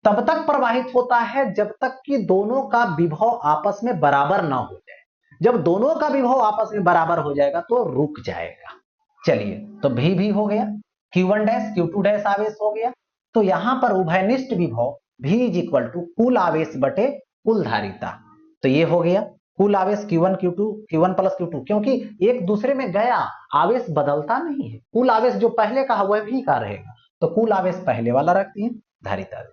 तब तक प्रवाहित होता है जब तक कि दोनों का विभव आपस में बराबर ना हो जाए। जब दोनों का विभव आपस में बराबर हो जाएगा तो रुक जाएगा। चलिए, तो भी हो गया, Q1 डैश Q2 डैश आवेश हो गया, तो यहां पर उभयनिष्ठ विभव V इज इक्वल टू कुल आवेश बटे कुल धारिता, तो ये हो गया कुल आवेश Q1 Q2 Q1 plus Q2, क्योंकि एक दूसरे में गया आवेश बदलता नहीं है, कुल आवेश जो पहले का वह भी का रहेगा, तो कुल आवेश पहले वाला रखती है, धारिता।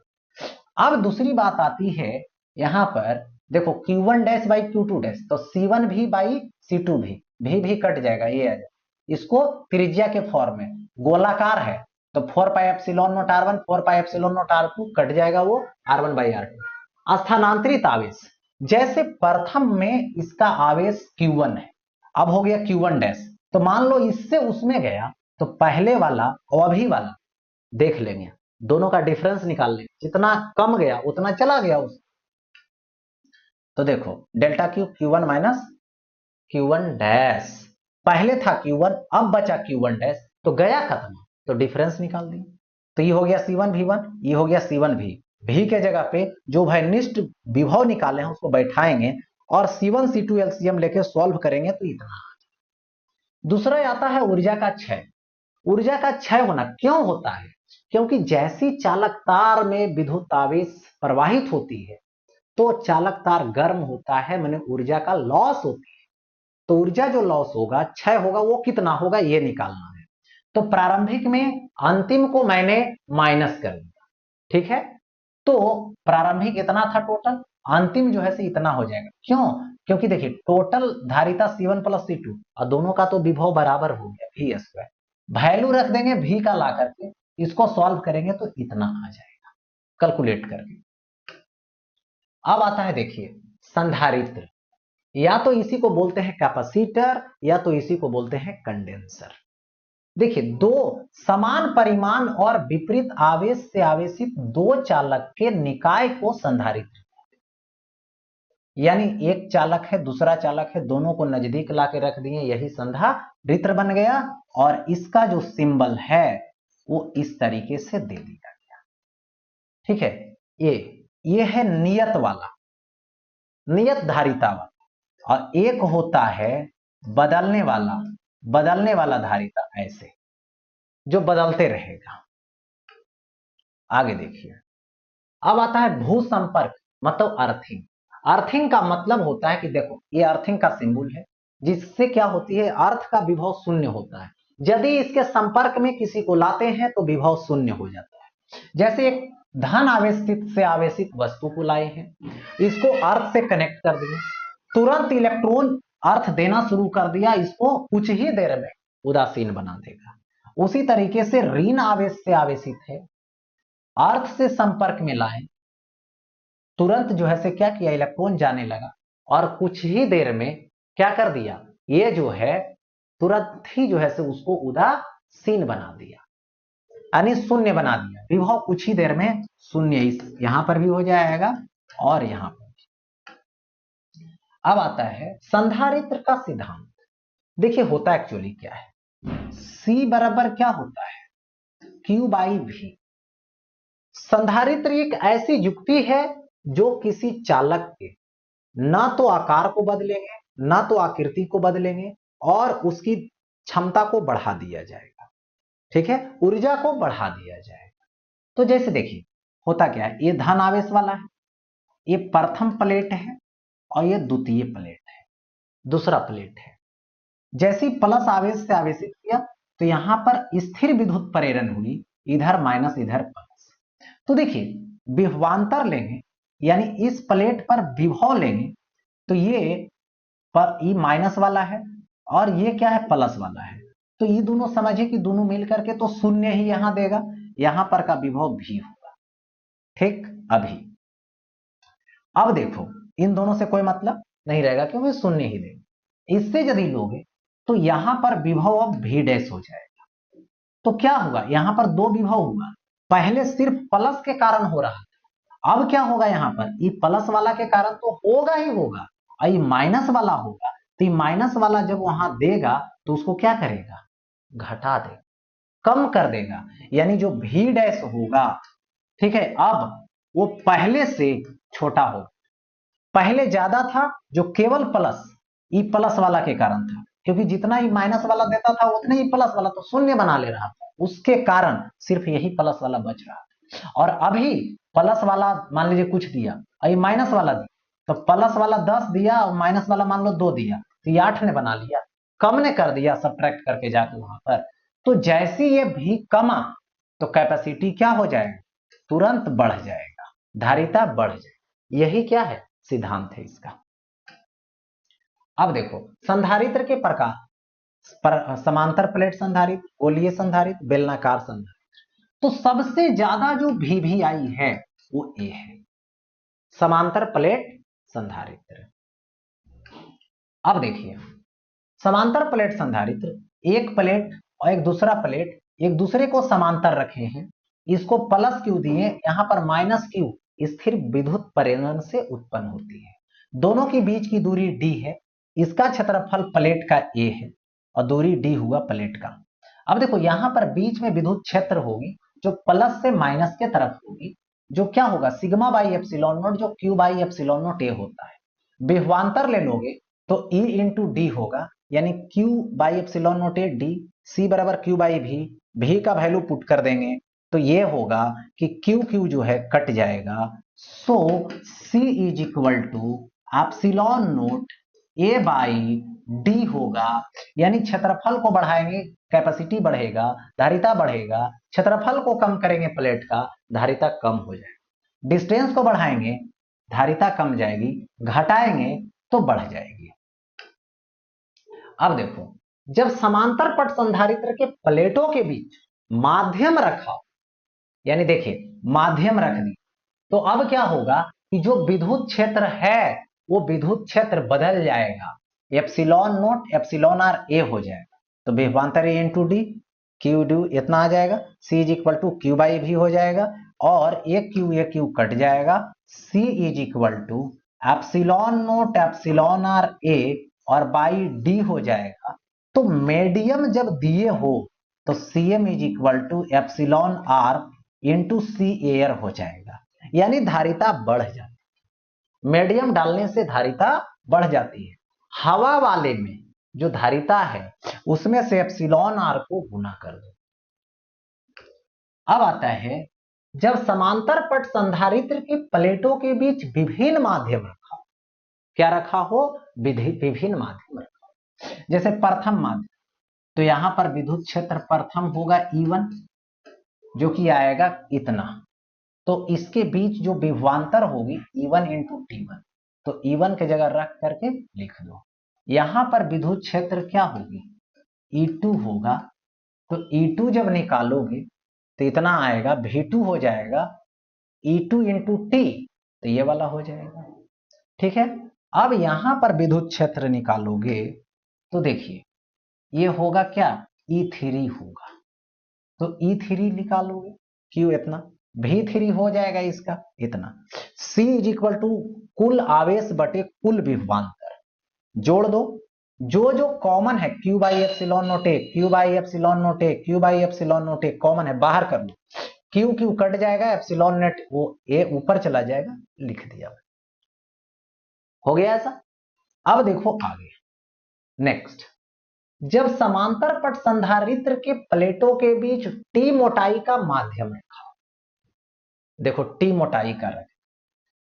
अब दूसरी बात आती है यहां पर, देखो Q1 dash by Q2 dash, तो C1 भी बाई C2 भी कट जाएगा, ये आ जाएगा, इसको त्रिज्या के फॉर्म में, गोलाकार है तो 4 पाई epsilon not R1 4 pi epsilon not R2 cut जाएगा, वो R1 बाई R2। स्थानांतरित आवेश, जैसे प्रथम में इसका आवेश Q1 है, अब हो गया Q1 डैश, तो मान लो इससे उसमें गया, तो पहले वाला और अभी वाला देख लेंगे, दोनों का डिफरेंस निकाल लेंगे, जितना कम गया उतना चला गया उस, तो देखो delta Q Q1 minus Q1 dash, पहले था Q1 अब बचा Q1 डैश, तो गया खत्म, तो डिफरेंस निकाल देंगे, तो ये हो गया C1 V1, ये हो गया C1 V के जगह पे जो भयनिष्ठ विभव निकाले हैं उसको बैठाएंगे और C1 C2 एलसीएम लेके सॉल्व करेंगे, तो इतना। दूसरा आता है ऊर्जा का क्षय। ऊर्जा का क्षय होना क्यों होता है, क्योंकि जैसी चालक तार में विद्युत आवेश प्रवाहित होती है तो चालक तार गर्म होता है, माने ऊर्जा का लॉस होती है, तो ऊर्जा जो लॉस होगा, क्षय होगा, वो कितना होगा ये निकालना है। तो प्रारंभिक में अंतिम को मैंने माइनस कर दिया, ठीक है, तो प्रारंभिक इतना था टोटल, अंतिम जो है से इतना हो जाएगा, क्यों, क्योंकि देखिए टोटल धारिता C1 प्लस C2 और दोनों का तो विभव बराबर हो गया V स्क्वायर, वैल्यू रख देंगे V का ला करके, इसको सॉल्व करेंगे तो इतना आ जाएगा कैलकुलेट करके। अब आता है देखिए संधारित्र, या तो इसी को बोलते हैं कैपेसिटर या तो इसी को बोलते हैं कंडेंसर। देखिए, दो समान परिमाण और विपरीत आवेश से आवेशित दो चालक के निकाय को संधारित्र, यानी एक चालक है दूसरा चालक है, दोनों को नजदीक ला के रख दिए, यही संधारित्र बन गया, और इसका जो सिंबल है वो इस तरीके से दे दिया गया। ठीक है, ये है नियत वाला, नियत धारिता वाला, और एक होता है बदलने वाला धारिता, ऐसे जो बदलते रहेगा। आगे देखिए, अब आता है भू संपर्क, मतलब अर्थिंग। अर्थिंग का मतलब होता है कि देखो, ये अर्थिंग का सिंबल है, जिससे क्या होती है, अर्थ का विभव शून्य होता है। यदि इसके संपर्क में किसी को लाते हैं तो विभव शून्य हो जाता है। जैसे एक धन आवेशित से आवेशित वस्तु को लाए हैं, इसको अर्थ से कनेक्ट कर दिए, तुरंत इलेक्ट्रॉन अर्थ देना शुरू कर दिया, इसको कुछ ही देर में उदासीन बना देगा। उसी तरीके से ऋण आवेश से आवेशित है, अर्थ से संपर्क में लाए, तुरंत जो है से क्या किया, इलेक्ट्रॉन जाने लगा, और कुछ ही देर में क्या कर दिया, ये जो है तुरंत ही जो है से उसको उदासीन बना दिया, यानी शून्य बना दिया। विभव कुछ ही देर में शून्य, यहां पर भी हो जाएगा और यहां पर भी। अब आता है संधारित्र का सिद्धांत। देखिए होता एक्चुअली क्या है, C बराबर क्या होता है, Q/V। संधारित्र एक ऐसी युक्ति है जो किसी चालक के ना तो आकार को बदलेंगे, ना तो आकृति को बदलेंगे, और उसकी क्षमता को बढ़ा दिया जाएगा। ठीक है, ऊर्जा को बढ़ा दिया जाएगा। तो जैसे देखिए होता क्या है, ये धन आवेश वाला है, ये प्रथम प्लेट है, और ये द्वितीय प्लेट है, दूसरा प्लेट है। जैसे ही प्लस आवेश से आवेशित किया तो यहां पर स्थिर विद्युत प्रेरण हुई, इधर माइनस इधर प्लस। तो देखिए विभवांतर लेंगे, यानी इस प्लेट पर विभव लेंगे, तो ये माइनस वाला है और ये क्या है, प्लस वाला है। तो ये दोनों समझिए कि दोनों मिलकर के तो शून्य ही यहां देगा, यहां पर का विभव भी होगा। ठीक, अभी अब देखो इन दोनों से कोई मतलब नहीं रहेगा, क्योंकि शून्य ही देगा। इससे यदि लोगे तो यहां पर विभव अब भी डैश हो जाएगा। तो क्या होगा, यहां पर दो विभव होगा, पहले सिर्फ प्लस के कारण हो रहा था, अब क्या होगा, यहां पर ये प्लस वाला के कारण तो होगा ही होगा, और ये माइनस वाला होगा। तो ये माइनस वाला जब वहां देगा तो उसको क्या करेगा, घटा देगा, कम कर देगा, यानी जो भी डैश होगा, ठीक है, अब वो पहले से छोटा होगा। पहले ज्यादा था जो केवल प्लस, ई प्लस वाला के कारण था, क्योंकि जितना ही माइनस वाला देता था उतना ही प्लस वाला तो शून्य बना ले रहा था, उसके कारण सिर्फ यही प्लस वाला बच रहा था। और अभी प्लस वाला मान लीजिए कुछ दिया, और ये माइनस वाला दिया, तो प्लस वाला 10 दिया और माइनस वाला मान लो 2 दिया, तो ये 8 ने बना लिया, कम ने कर दिया सब्ट्रैक्ट करके जाके वहां पर। तो जैसे ये भी कमा तो कैपेसिटी क्या हो जाएगा, तुरंत बढ़ जाएगा, धारिता बढ़ जाएगी। यही क्या है, सिद्धांत है इसका। अब देखो संधारित्र के प्रकार, समांतर प्लेट संधारित्र, गोलीय संधारित्र, बेलनाकार संधारित्र। तो सबसे ज्यादा जो VVI है वो ए है, समांतर प्लेट संधारित्र। अब देखिए समांतर प्लेट संधारित्र, एक प्लेट और एक दूसरा प्लेट एक दूसरे को समांतर रखे हैं, इसको प्लस क्यू दिए, यहां पर माइनस क्यू स्थिर विद्युत प्रेरण से उत्पन्न होती है। दोनों के बीच की दूरी d है, इसका क्षेत्रफल प्लेट का a है और दूरी d हुआ प्लेट का। अब देखो यहां पर बीच में विद्युत क्षेत्र होगी जो प्लस से माइनस के तरफ होगी, जो क्या होगा, सिग्मा बाई एप्सिलॉन नॉट, जो q by epsilon not a होता है। विभवांतर ले लोगे तो E इंटू डी होगा, यानी Q by epsilon not A D, C बराबर Q बाई भी का वैल्यू पुट कर देंगे तो ये होगा कि Q जो है कट जाएगा। So C is equal to epsilon naught A by D होगा, यानी क्षेत्रफल को बढ़ाएंगे कैपेसिटी बढ़ेगा, धारिता बढ़ेगा, क्षेत्रफल को कम करेंगे प्लेट का, धारिता कम हो जाएगी, डिस्टेंस को बढ़ाएंगे धारिता कम जाएगी, घटाएंगे तो बढ़ जाएगी। अब देखो जब समांतर पट संधारित्र के प्लेटों के बीच माध्यम रखा, यानी देखिए माध्यम रख दी, तो अब क्या होगा कि जो विद्युत क्षेत्र है वो विद्युत क्षेत्र बदल जाएगा, epsilon naught epsilon R A हो जाएगा। तो विभवांतर A into D, Q D इतना आ जाएगा, C is equal to Q by V हो जाएगा, और ए क्यू कट जाएगा, C is equal to epsilon naught epsilon R A और बाई डी हो जाएगा। तो मीडियम जब दिए हो तो Cm is equal to epsilon R into C air हो जाएगा, यानी धारिता बढ़ जाती है। मीडियम डालने से धारिता बढ़ जाती है। हवा वाले में जो धारिता है उसमें से एप्सिलॉन आर को गुना कर दो। अब आता है जब समांतर पट संधारित्र की प्लेटों के बीच विभिन्न माध्यम रखा हो, क्या रखा हो, विभिन्न माध्यम रखा हो। जैसे प्रथम माध्यम, तो यहां पर विद्युत क्षेत्र प्रथम होगा E1 जो कि आएगा इतना, तो इसके बीच जो विभवांतर होगी E1 इंटू T1, तो E1 के जगह रख करके लिख दो। यहां पर विद्युत क्षेत्र क्या होगी, E2 होगा, तो E2 जब निकालोगे तो इतना आएगा, V2 हो जाएगा E2 इंटू T, तो ये वाला हो जाएगा। ठीक है, अब यहां पर विद्युत क्षेत्र निकालोगे तो देखिए ये होगा क्या, E3 होगा, तो E3 निकालोगे, क्यों इतना, V3 हो जाएगा इसका इतना। C इज इक्वल टू कुल आवेश बटे कुल विभवांतर, जोड़ दो, जो जो कॉमन है Q by epsilon naught A, Q by epsilon naught A, Q by epsilon naught A common है, बाहर कर लो, Q Q कट जाएगा, एप्सिलॉन नेट वो ए ऊपर चला जाएगा, लिख दिया, हो गया ऐसा। अब देखो आगे नेक्स्ट, जब समांतर पट संधारित्र के प्लेटों के बीच टी मोटाई का माध्यम रखा, देखो टी मोटाई का रखे,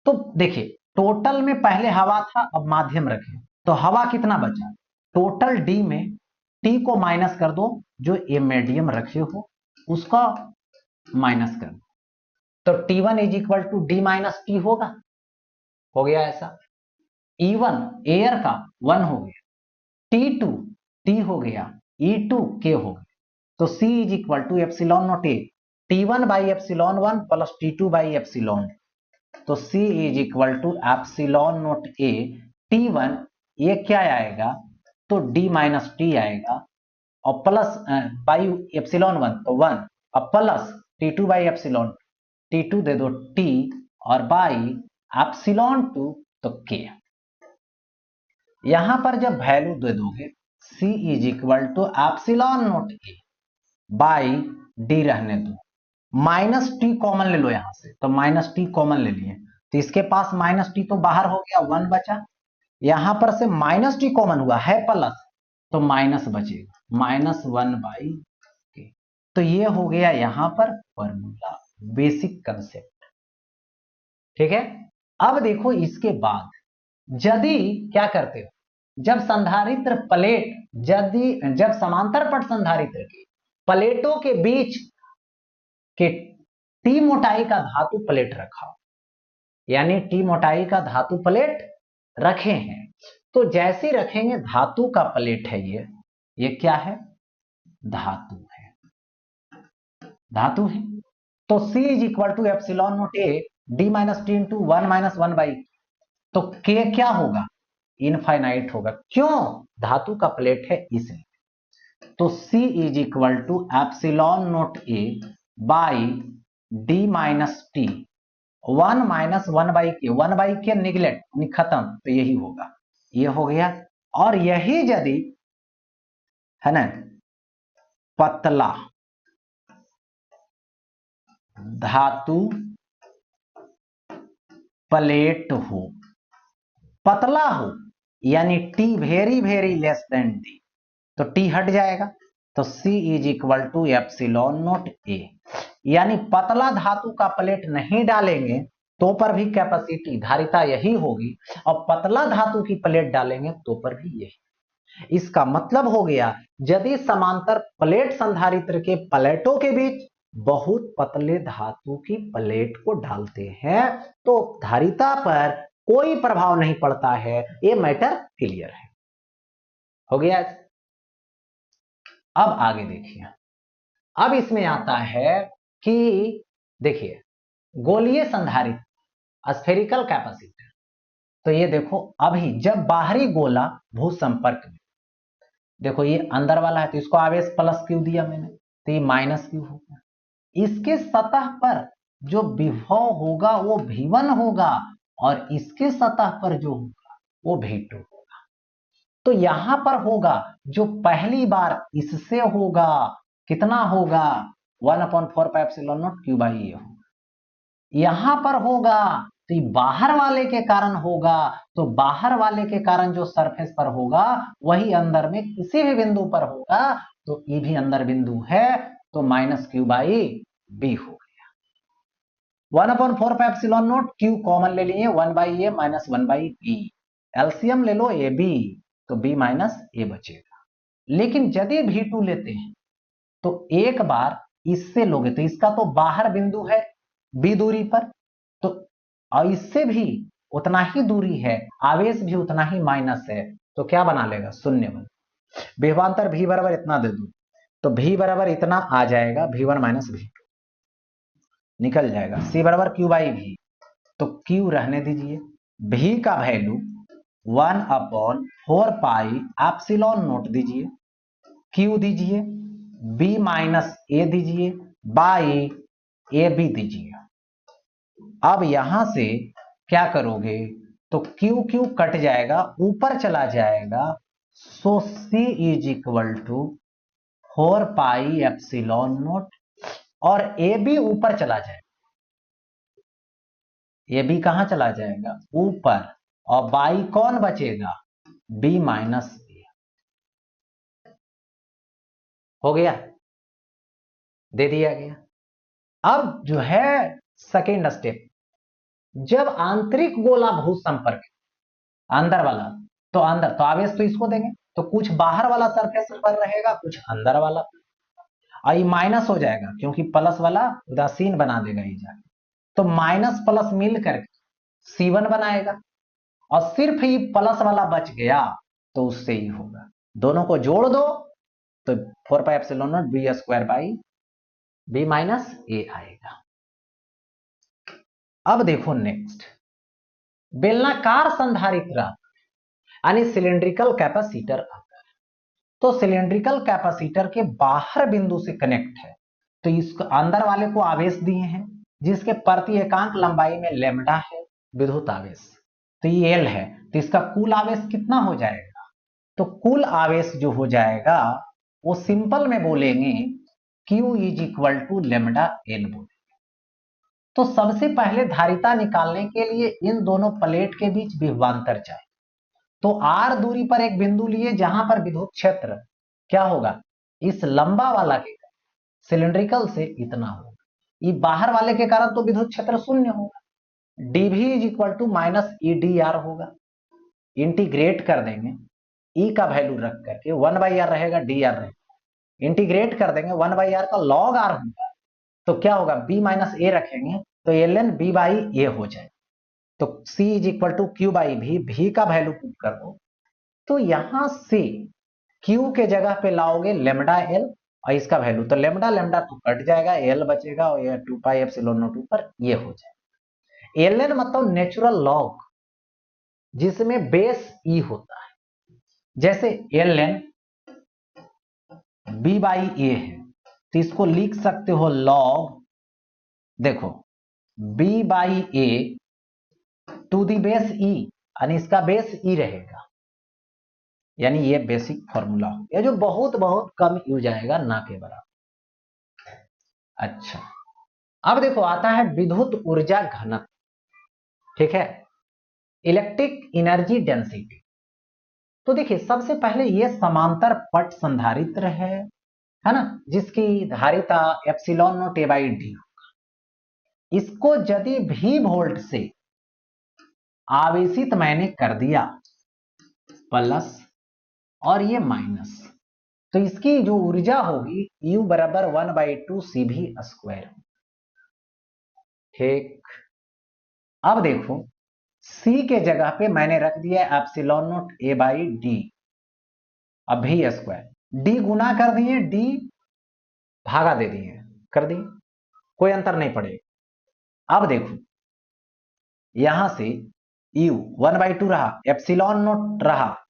तो देखिए टोटल में पहले हवा था, अब माध्यम रखे, तो हवा कितना बचा, टोटल डी में टी को माइनस कर दो, जो ये मीडियम रखे हो उसका माइनस कर दो, तो T1 is equal to D minus T होगा, हो गया ऐसा। E1 एयर का 1 हो गया, T2 टी हो गया, E2 के हो गया, तो C is equal to epsilon naught A T1 by epsilon 1 plus T2 by epsilon, तो C is equal to epsilon naught A T1, ये क्या आएगा, तो D माइनस टी आएगा, और प्लस बाई एप्सिलॉन 1 तो 1, और plus T2 by epsilon, T2 दे दो T, और बाई एप्सिलॉन 2 तो K। यहां पर जब वैल्यू दे दोगे C is equal to epsilon naught A by D रहने दो, माइनस टी कॉमन ले लो यहां से, तो माइनस टी कॉमन ले लिए, तो इसके पास माइनस टी तो बाहर हो गया, 1 बचा, यहां पर से माइनस टी कॉमन हुआ है प्लस, तो माइनस बचेगा, -1 बाई के। तो ये हो गया यहां पर फॉर्मूला, बेसिक कंसेप्ट। ठीक है, अब देखो इसके बाद यदि क्या करते हो, जब संधारित्र प्लेट, जब समांतर पट संधारित्र की प्लेटों के बीच के टी मोटाई का धातु प्लेट रखा हो, यानी टी मोटाई का धातु प्लेट रखे हैं, तो जैसे रखेंगे धातु का प्लेट है ये क्या है, धातु है, धातु है, तो C is equal to epsilon naught A D minus T into 1 minus 1 by, तो K क्या होगा, इनफाइनाइट होगा, क्यों, धातु का प्लेट है इसलिए, तो C is equal to epsilon naught A by D minus T, 1 minus 1 by K, 1 by के निगलेक्ट खत्म, तो यही होगा, ये हो गया। और यही यदि है ना पतला धातु प्लेट हो, पतला हो, यानी T very very less than D, तो T हट जाएगा, तो C is equal to epsilon naught A, यानी पतला धातु का प्लेट नहीं डालेंगे तो पर भी कैपेसिटी धारिता यही होगी, और पतला धातु की प्लेट डालेंगे तो पर भी यही। इसका मतलब हो गया यदि समांतर प्लेट संधारित्र के प्लेटों के बीच बहुत पतले धातु की प्लेट को डालते हैं तो धारिता पर कोई प्रभाव नहीं पड़ता है, ये मैटर क्लियर है, हो गया। अब आगे देखिए, अब इसमें आता है कि देखिए गोलीय संधारित्र स्फेरिकल कैपेसिटर, तो ये देखो अभी जब बाहरी गोला भू संपर्क में, देखो ये अंदर वाला है तो इसको आवेश प्लस क्यू दिया मैंने, तो ये माइनस क्यू होगा, इसके सतह पर जो विभव होगा वो V1 होगा, और इसके सतह पर जो होगा वो V2 होगा। तो यहां पर होगा जो पहली बार इससे होगा कितना होगा 1/4πε0 q बाई ए होगा। यहां पर होगा तो ये बाहर वाले के कारण होगा, तो बाहर वाले के कारण जो सरफेस पर होगा वही अंदर में किसी भी बिंदु पर होगा, तो ये भी अंदर बिंदु है, तो -q बाई बी हो गया। 1/4πε0 q कॉमन ले लिए, 1/a माइनस 1/b, एलसीएम ले लो ए बी, तो b माइनस ए बचेगा। लेकिन यदि V2 लेते हैं तो एक बार इससे लोगे तो इसका तो बाहर बिंदु है b दूरी पर, तो और इससे भी उतना ही दूरी है, आवेश भी उतना ही माइनस है, तो क्या बना लेगा, शून्य बना। विभवांतर v बराबर इतना दे दूं तो v बराबर इतना आ जाएगा, v1 माइनस v2 निकल जाएगा। c बराबर q बाई v, तो q रहने दीजिए, v का वैल्यू 1/4πε0 दीजिए, q दीजिए, b माइनस ए दीजिए, बाई ए बी दीजिए। अब यहां से क्या करोगे तो क्यू क्यू कट जाएगा, ऊपर चला जाएगा, so c is equal to 4πε0 और ए बी ऊपर चला जाएगा, ए बी कहां चला जाएगा, ऊपर, और बाई कौन बचेगा, b माइनस ए। हो गया, दे दिया गया। अब जो है सेकेंड स्टेप, जब आंतरिक गोला भू संपर्क अंदर वाला, तो अंदर तो आवेश तो इसको देंगे, तो कुछ बाहर वाला सरफेस पर रहेगा, कुछ अंदर वाला, और ये माइनस हो जाएगा क्योंकि प्लस वाला उदासीन बना देगा ये जाके, तो माइनस प्लस मिल करके C1 बनाएगा, और सिर्फ ये प्लस वाला बच गया तो उससे ही होगा, दोनों को जोड़ दो तो 4πε0 b square by b minus A आएगा। अब देखो नेक्स्ट, बेलनाकार संधारित्र यानी सिलेंड्रिकल कैपेसिटर, तो सिलेंड्रिकल कैपेसिटर के बाहर बिंदु से कनेक्ट है, तो इसको अंदर वाले को आवेश दिए हैं जिसके प्रति एकांक लंबाई में लेमडा है विद्युत आवेश, तो ये एल है, तो इसका कुल आवेश कितना हो जाएगा, तो कुल आवेश जो हो जाएगा वो सिंपल में बोलेंगे Q is equal to lambda L बोलेंगे। तो सबसे पहले धारिता निकालने के लिए इन दोनों प्लेट के बीच विभवांतर चाहिए, तो r दूरी पर एक बिंदु लिए जहां पर विद्युत क्षेत्र क्या होगा, इस लंबा वाला के सिलेंड्रिकल से इतना होगा, ये बाहर वाले के कारण तो विद्युत क्षेत्र शून्य होगा, dv is equal to minus E D R होगा, इंटीग्रेट कर देंगे, ई का वैल्यू रख करके 1/r रहेगा, डी आर रहेगा, इंटीग्रेट कर देंगे 1/r का लॉग r होगा, तो क्या होगा b माइनस ए रखेंगे तो ln b बाई ए हो जाए, तो c is equal to Q by V का वैल्यू पुट कर दो, तो यहां से q के जगह पे लाओगे लेमडा एल और इसका वैल्यू, तो लेमडा लेमडा तो कट जाएगा, एल बचेगा और ये 2πε0 ऊपर ये हो जाएगा। ln मतलब नेचुरल लॉग जिसमें बेस ई होता है, जैसे ln b बाई ए है तो इसको लिख सकते हो लॉग, देखो b by A to the base e, यानी इसका बेस ई रहेगा, यानी ये बेसिक फॉर्मूला हो गया जो बहुत बहुत कम यूज आएगा, ना के बराबर। अच्छा, अब देखो आता है विद्युत ऊर्जा घनत्व, ठीक है, इलेक्ट्रिक एनर्जी डेंसिटी। तो देखिए सबसे पहले ये समांतर पट संधारित्र है ना, जिसकी धारिता ε0 a/d होगा, इसको यदि भी वोल्ट से आवेशित मैंने कर दिया प्लस और ये माइनस, तो इसकी जो ऊर्जा होगी U बराबर 1/2 CV स्क्वायर, ठीक। अब देखो C के जगह पे मैंने रख दिया ε0 a/d, अब भी स्क्वायर, d गुना कर दिए, d भागा दे दिए, कर दिए, कोई अंतर नहीं पड़ेगा। अब देखो यहां से U 1/2 रहा, ε0 रहा,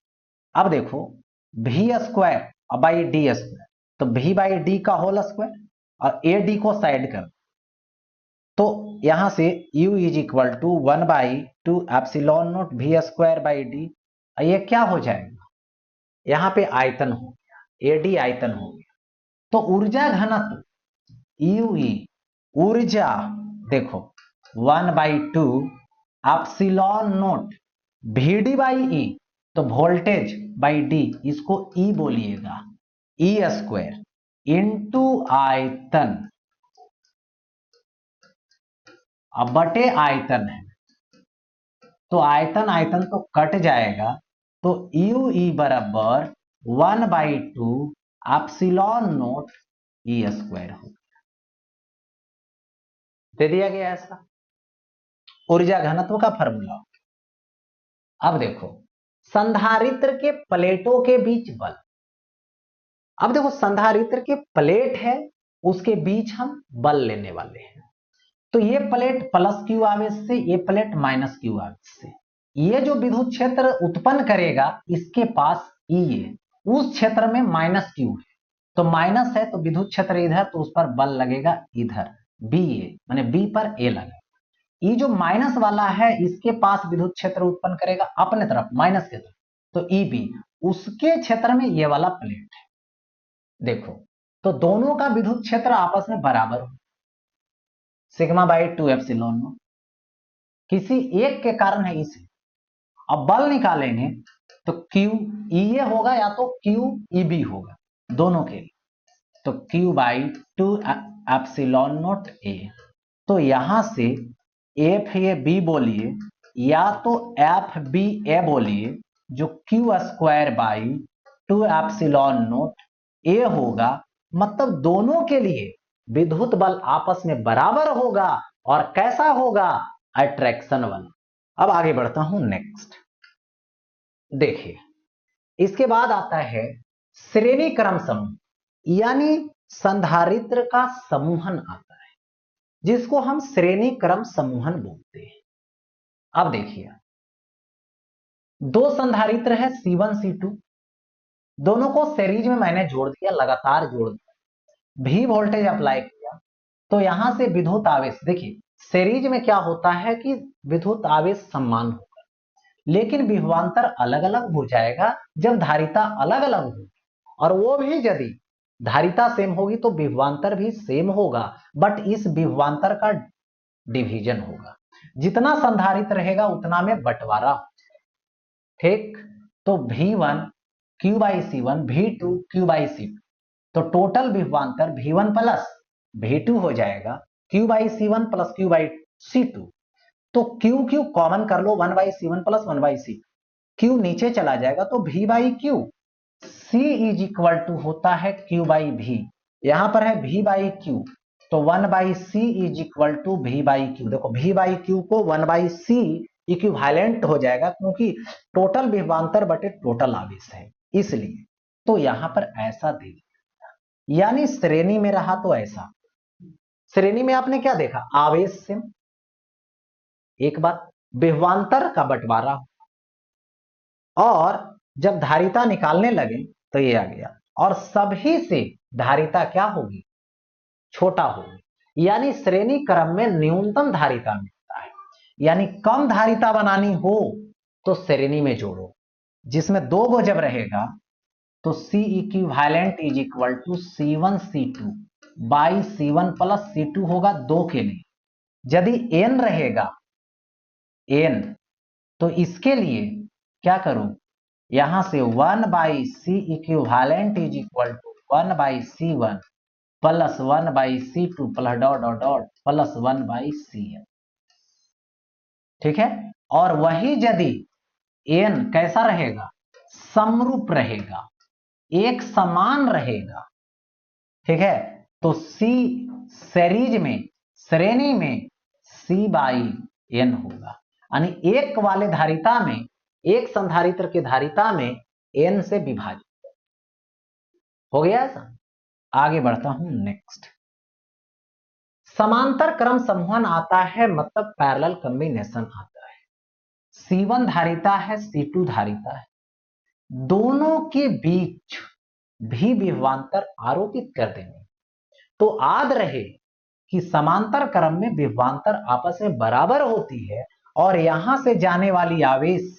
अब देखो v square by D square, तो v बाई डी का होल स्क्वायर और ए डी को साइड कर, तो यहां से U is equal to 1/2 ε0 v square by D, ये क्या हो जाएगा, यहां पे आयतन हो गया, एडी आयतन हो गया, तो ऊर्जा घनत्व यूई, ऊर्जा देखो 1/2 epsilon note VD by E, तो वोल्टेज बाई डी, इसको ई बोलिएगा, ई स्क्वायर इंटू आयतन, अब बटे आयतन है, तो आयतन आयतन तो कट जाएगा, तो यू ई बराबर 1/2 एप्सिलॉन नोट ई स्क्वायर हो दे दिया गया ऐसा ऊर्जा घनत्व का फॉर्मूला। अब देखो संधारित्र के प्लेटों के बीच बल, अब देखो संधारित्र के प्लेट है, उसके बीच हम बल लेने वाले हैं, तो ये प्लेट प्लस क्यू आवेश से, ये प्लेट माइनस क्यू आवेश से, ये जो विद्युत क्षेत्र उत्पन्न करेगा इसके पास ई है, उस क्षेत्र में माइनस क्यू है, तो माइनस है तो विद्युत क्षेत्र इधर, तो उस पर बल लगेगा इधर बी ए, माने बी पर ए लगेगा। ये जो माइनस वाला है इसके पास विद्युत क्षेत्र उत्पन्न करेगा अपने तरफ माइनस के तरफ, तो ई बी, उसके क्षेत्र में ये वाला प्लेट है। देखो तो दोनों का विद्युत क्षेत्र आपस में बराबर हो, सिग्मा बाई 2 एप्सिलॉन नोट, किसी एक के कारण है इसे। अब बल निकालेंगे तो क्यू ई ए होगा या तो क्यू ई बी होगा, दोनों के लिए, तो क्यू बाई 2 एप्सिलॉन नोट ए, तो यहां से एफ ए बी बोलिए या तो एफ बी ए बोलिए, जो Q square by 2 epsilon naught A होगा, मतलब दोनों के लिए विद्युत बल आपस में बराबर होगा, और कैसा होगा, अट्रैक्शन वाला। अब आगे बढ़ता हूं नेक्स्ट, देखिए इसके बाद आता है श्रेणी क्रम समूह, यानी संधारित्र का समूहन आता है, जिसको हम श्रेणी क्रम समूहन बोलते हैं। अब देखिए दो संधारित्र है C1 C2, दोनों को सीरीज में मैंने जोड़ दिया, लगातार जोड़ दिया, भी वोल्टेज अप्लाई किया, तो यहां से विद्युत आवेश, देखिए सीरीज में क्या होता है कि विद्युत आवेश समान होगा, लेकिन विभवांतर अलग अलग हो जाएगा जब धारिता अलग अलग होगी, और वो भी यदि धारिता सेम होगी तो विभवांतर भी सेम होगा, बट इस विभवांतर का डिवीजन होगा, जितना संधारित रहेगा उतना में बंटवारा हो, ठीक। तो V1 Q by C1, V2 Q by C2, तो टोटल विभवांतर V1 प्लस V2 हो जाएगा Q by C1 plus Q by C2, तो Q Q कॉमन कर लो, 1 by C1 plus 1 by C2, Q नीचे चला जाएगा तो V by Q, C is equal to होता है Q बाई V, यहां पर है V बाई Q, तो 1 by C is equal to V by Q, देखो V बाई Q को 1 बाई C इक्विवेलेंट हो जाएगा, क्योंकि टोटल विभवांतर बटे टोटल आवेश है इसलिए, तो यहां पर ऐसा दे दिया, यानी श्रेणी में रहा तो ऐसा, श्रेणी में आपने क्या देखा, आवेश से एक बात, विभवांतर का बंटवारा, और जब धारिता निकालने लगे तो ये आ गया, और सभी से धारिता क्या होगी, छोटा होगी, यानी श्रेणी क्रम में न्यूनतम धारिता मिलता है, यानी कम धारिता बनानी हो तो श्रेणी में जोड़ो, जिसमें दो गो जब रहेगा तो C equivalent is equal to C1 C2 by C1 plus C2 होगा दो के लिए, यदि n रहेगा n, तो इसके लिए क्या करूं, यहां से 1 by C equivalent is equal to 1 by C1 plus 1 by C2 plus dot dot dot plus 1 by Cn, ठीक है। और वही यदि n कैसा रहेगा, समरूप रहेगा, एक समान रहेगा, ठीक है, तो C सीरीज में, श्रेणी में C बाई n होगा, यानी एक वाले धारिता में, एक संधारित्र की धारिता में n से विभाजित हो गया ऐसा। आगे बढ़ता हूं नेक्स्ट, समांतर क्रम समूहन आता है, मतलब पैरेलल कॉम्बिनेशन आता है, C1 धारिता है, C2 धारिता है, दोनों के बीच भी विभवांतर आरोपित कर देंगे, तो याद रहे कि समांतर क्रम में विभवांतर आपस में बराबर होती है, और यहां से जाने वाली आवेश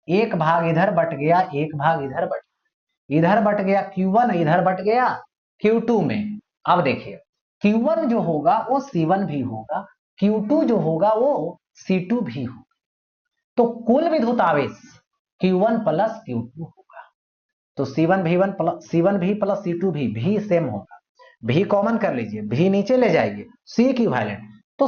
एक भाग इधर बट गया, एक भाग इधर बट गया, इधर बट गया Q1, इधर बट गया Q2 में। अब देखिए Q1 जो होगा वो C1 भी होगा, Q2 जो होगा वो C2 भी होगा, तो कुल विद्युत आवेश Q1 प्लस Q2 होगा। तो C1 भी प्लस C2 भी सेम होगा। भी कॉमन कर लीजिए, भी नीचे ले जाइए, C इक्विवेलेंट। तो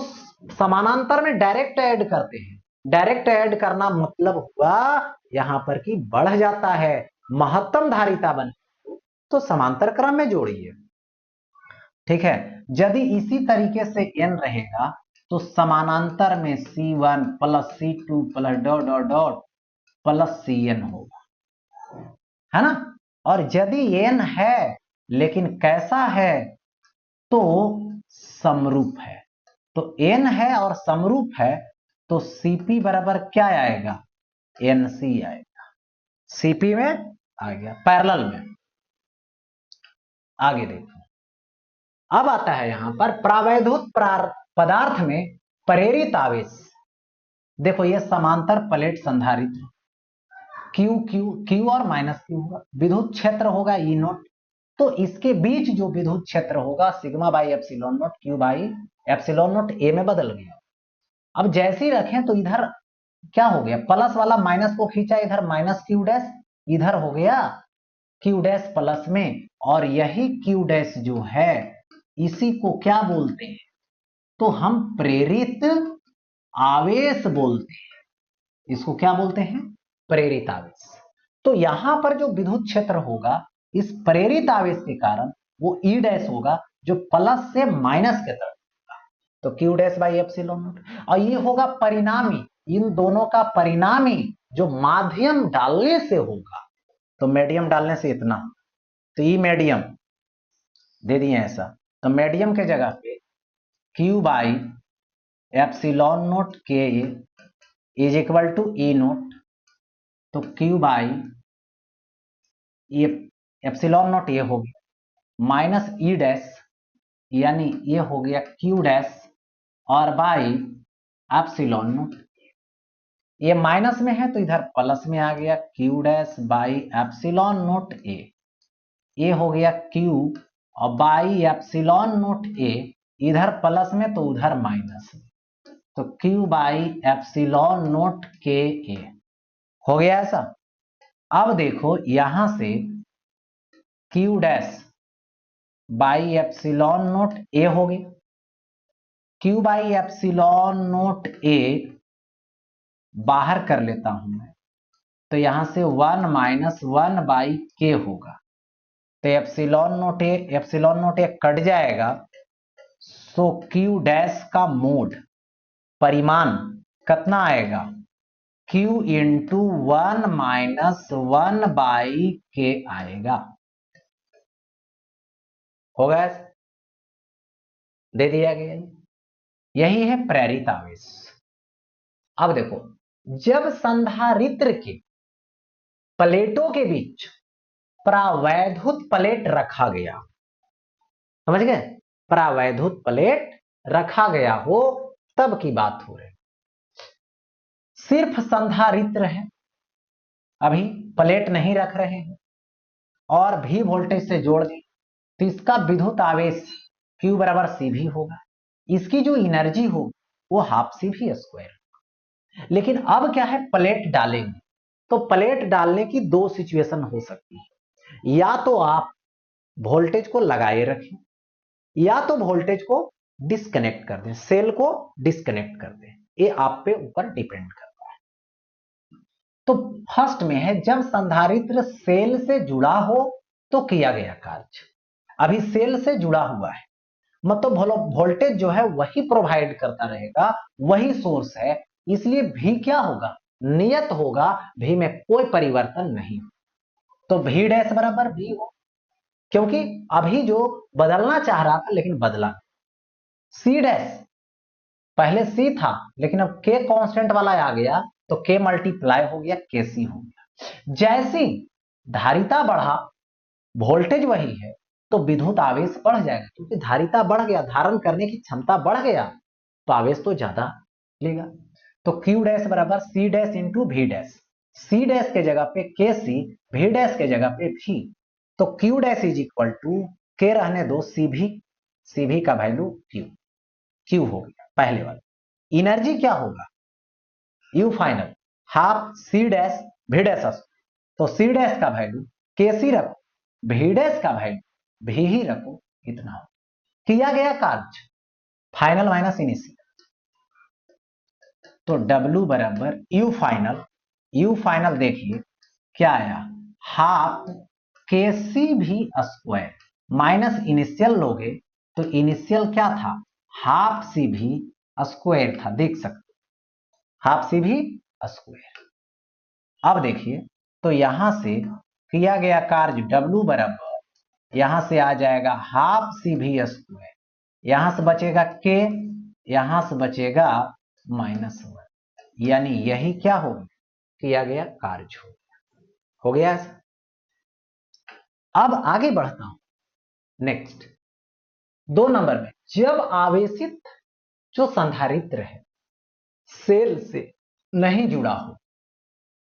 समानांतर में डायरेक्ट ऐड करते हैं, डायरेक्ट ऐड करना मतलब हुआ यहां पर कि बढ़ जाता है, महत्तम धारिता बन, तो समांतर क्रम में जोड़िए। ठीक है, यदि इसी तरीके से n रहेगा तो समानांतर में C1 plus C2 plus dot dot dot plus Cn होगा, है ना। और यदि n है लेकिन कैसा है, तो समरूप है, तो n है और समरूप है, तो Cp बराबर क्या आएगा, Nc आएगा, Cp में आ गया पैरेलल में। आगे देखो, अब आता है यहां पर प्रावैधुत पदार्थ में प्रेरित आवेश। देखो ये समांतर प्लेट संधारित्र, क्यू और माइनस क्यू होगा, विद्युत क्षेत्र होगा ई नोट, तो इसके बीच जो विद्युत क्षेत्र होगा sigma by epsilon naught, Q by epsilon naught A में बदल गया। अब जैसे ही रखें तो इधर क्या हो गया, प्लस वाला माइनस को खींचा, इधर माइनस क्यू डैश, इधर हो गया क्यू डैश प्लस में, और यही क्यू डैश जो है इसी को क्या बोलते हैं, तो हम प्रेरित आवेश बोलते हैं, इसको क्या बोलते हैं, प्रेरित आवेश। तो यहां पर जो विद्युत क्षेत्र होगा इस प्रेरित आवेश के कारण वो ई डैश होगा जो प्लस से माइनस के तरफ होगा, तो q dash by epsilon not. और ये होगा परिणामी, इन दोनों का परिणामी जो माध्यम डालने से होगा, तो मीडियम डालने से इतना, तो ई मीडियम दे दिए ऐसा, तो मीडियम के जगह पे q by epsilon naught K is equal to E naught, तो क्यू बाई ये एप्सिलॉन नोट ये हो गया माइनस ई डैश, यानी ये हो गया क्यू डैश, और बाई एप्सिलॉन नोट, ये माइनस में है तो इधर प्लस में आ गया Q dash by epsilon naught A, ये हो गया क्यू और बाई एप्सिलॉन नोट ए, इधर प्लस में तो उधर माइनस में, तो क्यू बाई एप्सिलॉन नोट के ए हो गया ऐसा। अब देखो यहां से Q dash by epsilon naught A हो गया, Q by epsilon naught A बाहर कर लेता हूं मैं, तो यहां से 1 माइनस 1 बाई के होगा, तो एप्सिलॉन नोट ए कट जाएगा, सो क्यू डैश का मोड परिमाण कितना आएगा, क्यू इंटू 1 माइनस 1 बाई के आएगा, होगा, दे दिया गया, यही है प्रेरित आवेश। अब देखो जब संधारित्र के प्लेटों के बीच प्रावैधुत प्लेट रखा गया, समझ गए, प्रावैधुत प्लेट रखा गया हो तब की बात हो रही, सिर्फ संधारित्र है, अभी प्लेट नहीं रख रहे हैं और भी वोल्टेज से जोड़ दी, तो इसका विद्युत आवेश Q बराबर सी भी होगा, इसकी जो एनर्जी हो वो हाफ सी भी स्क्वायर। लेकिन अब क्या है, प्लेट डालेंगे, तो प्लेट डालने की दो सिचुएशन हो सकती है, या तो आप वोल्टेज को लगाए रखें या तो वोल्टेज को डिस्कनेक्ट कर दें, सेल को डिस्कनेक्ट कर दें, ये आप पे ऊपर डिपेंड करता है। तो फर्स्ट में है जब संधारित्र सेल से जुड़ा हो तो किया गया कार्य, अभी सेल से जुड़ा हुआ है, मतलब वोल्टेज जो है वही प्रोवाइड करता रहेगा, वही सोर्स है, इसलिए भी क्या होगा, नियत होगा, भी में कोई परिवर्तन नहीं, तो भी डैश बराबर भी हो, क्योंकि अभी जो बदलना चाह रहा था लेकिन बदला, सी डैश पहले सी था लेकिन अब के कांस्टेंट वाला आ गया, तो के मल्टीप्लाई हो गया के सी हो गया, जैसी धारिता बढ़ा वोल्टेज वही है, तो विद्युत आवेश बढ़ जाएगा, क्योंकि धारिता बढ़ गया, धारण करने की क्षमता बढ़ गया, तो आवेश तो ज्यादा लेगा, तो क्यू डैश बराबर सी डैश इंटू भी डैश, सी डैश के जगह पे के सी, भी डैश के जगह पे भी, तो q dash is equal to K रहने दो, सी भी का वैल्यू क्यू हो गया पहले वाला। एनर्जी क्या होगा, U final half C dash V dash, तो सी डैश का वैल्यू के सी रखो, भी डैश का वैल्यू भी ही रखो, इतना हो। किया गया कार्य फाइनल माइनस इनिशियल, तो W बराबर यू फाइनल देखिए क्या आया, हाफ के सी भी स्क्वायर माइनस इनिशियल लोगे तो इनिशियल क्या था, हाफ सी भी स्क्वायर था, देख सकते हाफ सी भी स्क्वायर। अब देखिए तो यहां से किया गया कार्य W बराबर यहां से आ जाएगा हाफ सी भी स्क्वायर, यहां से बचेगा के, यहां से बचेगा -1, यानी यही क्या हो गया, किया गया कार्य हो गया ऐसा। अब आगे बढ़ता हूं नेक्स्ट 2 नंबर में, जब आवेशित जो संधारित्र है सेल से नहीं जुड़ा हो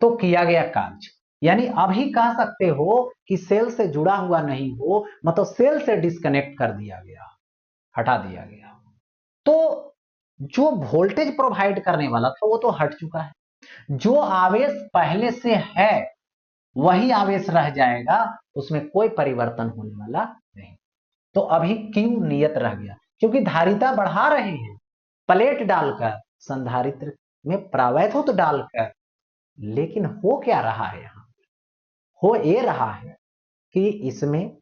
तो किया गया कार्य, यानी अभी कह सकते हो कि सेल से जुड़ा हुआ नहीं हो, मतलब सेल से डिस्कनेक्ट कर दिया गया, हटा दिया गया, तो जो वोल्टेज प्रोवाइड करने वाला था वो तो हट चुका है, जो आवेश पहले से है वही आवेश रह जाएगा, उसमें कोई परिवर्तन होने वाला नहीं। तो अभी क्यू नियत रह गया, क्योंकि धारिता बढ़ा रहे हैं प्लेट डालकर संधारित्र में प्रावैधुत डालकर, लेकिन हो क्या रहा है, यहां हो ये रहा है कि इसमें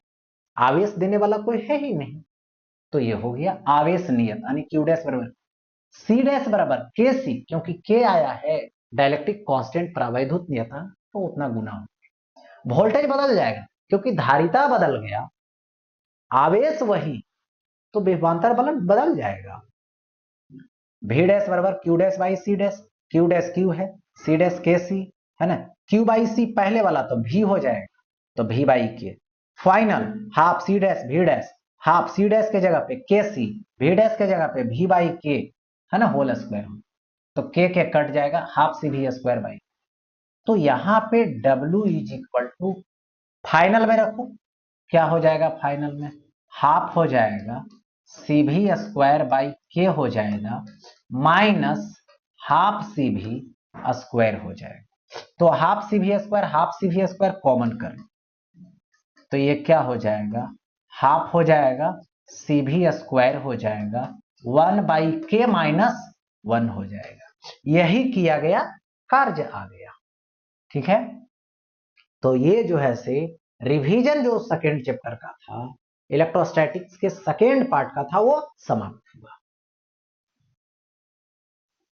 आवेश देने वाला कोई है ही नहीं, तो ये हो गया आवेश नियत, यानी क्यू डैश बराबर सी डैश बराबर के सी, क्योंकि के आया है डाइलेक्ट्रिक कांस्टेंट प्रावैधुत नियता, तो उतना गुना हो। वोल्टेज बदल जाएगा क्योंकि धारिता बदल गया, आवेश वही, तो विभवांतर बदल जाएगा। भी डैश बराबर q dash by C dash, q dash q है, सी डैश के सी है ना, क्यू बाई सी पहले वाला तो भी हो जाएगा, तो भी बाई के final half C dash V dash, half C dash के जगह पे के सी, भी डैश के जगह पे भी बाई के है ना होल स्क्वायर, तो के कट जाएगा, हाफ सी भी स्क्वायर बाई, तो यहां पे W is equal to final में रखो, क्या हो जाएगा फाइनल में, हाफ हो जाएगा सी भी स्क्वायर बाई के हो जाएगा, माइनस हाफ सी भी स्क्वायर हो जाएगा, तो हाफ सी भी स्क्वायर कॉमन कर, तो ये क्या हो जाएगा, हाफ हो जाएगा सी भी स्क्वायर हो जाएगा 1 बाई के -1 हो जाएगा, यही किया गया कार्य आ गया। ठीक है, तो ये जो है से रिवीजन जो सेकेंड चैप्टर का था इलेक्ट्रोस्टैटिक्स के सेकेंड पार्ट का था वो समाप्त।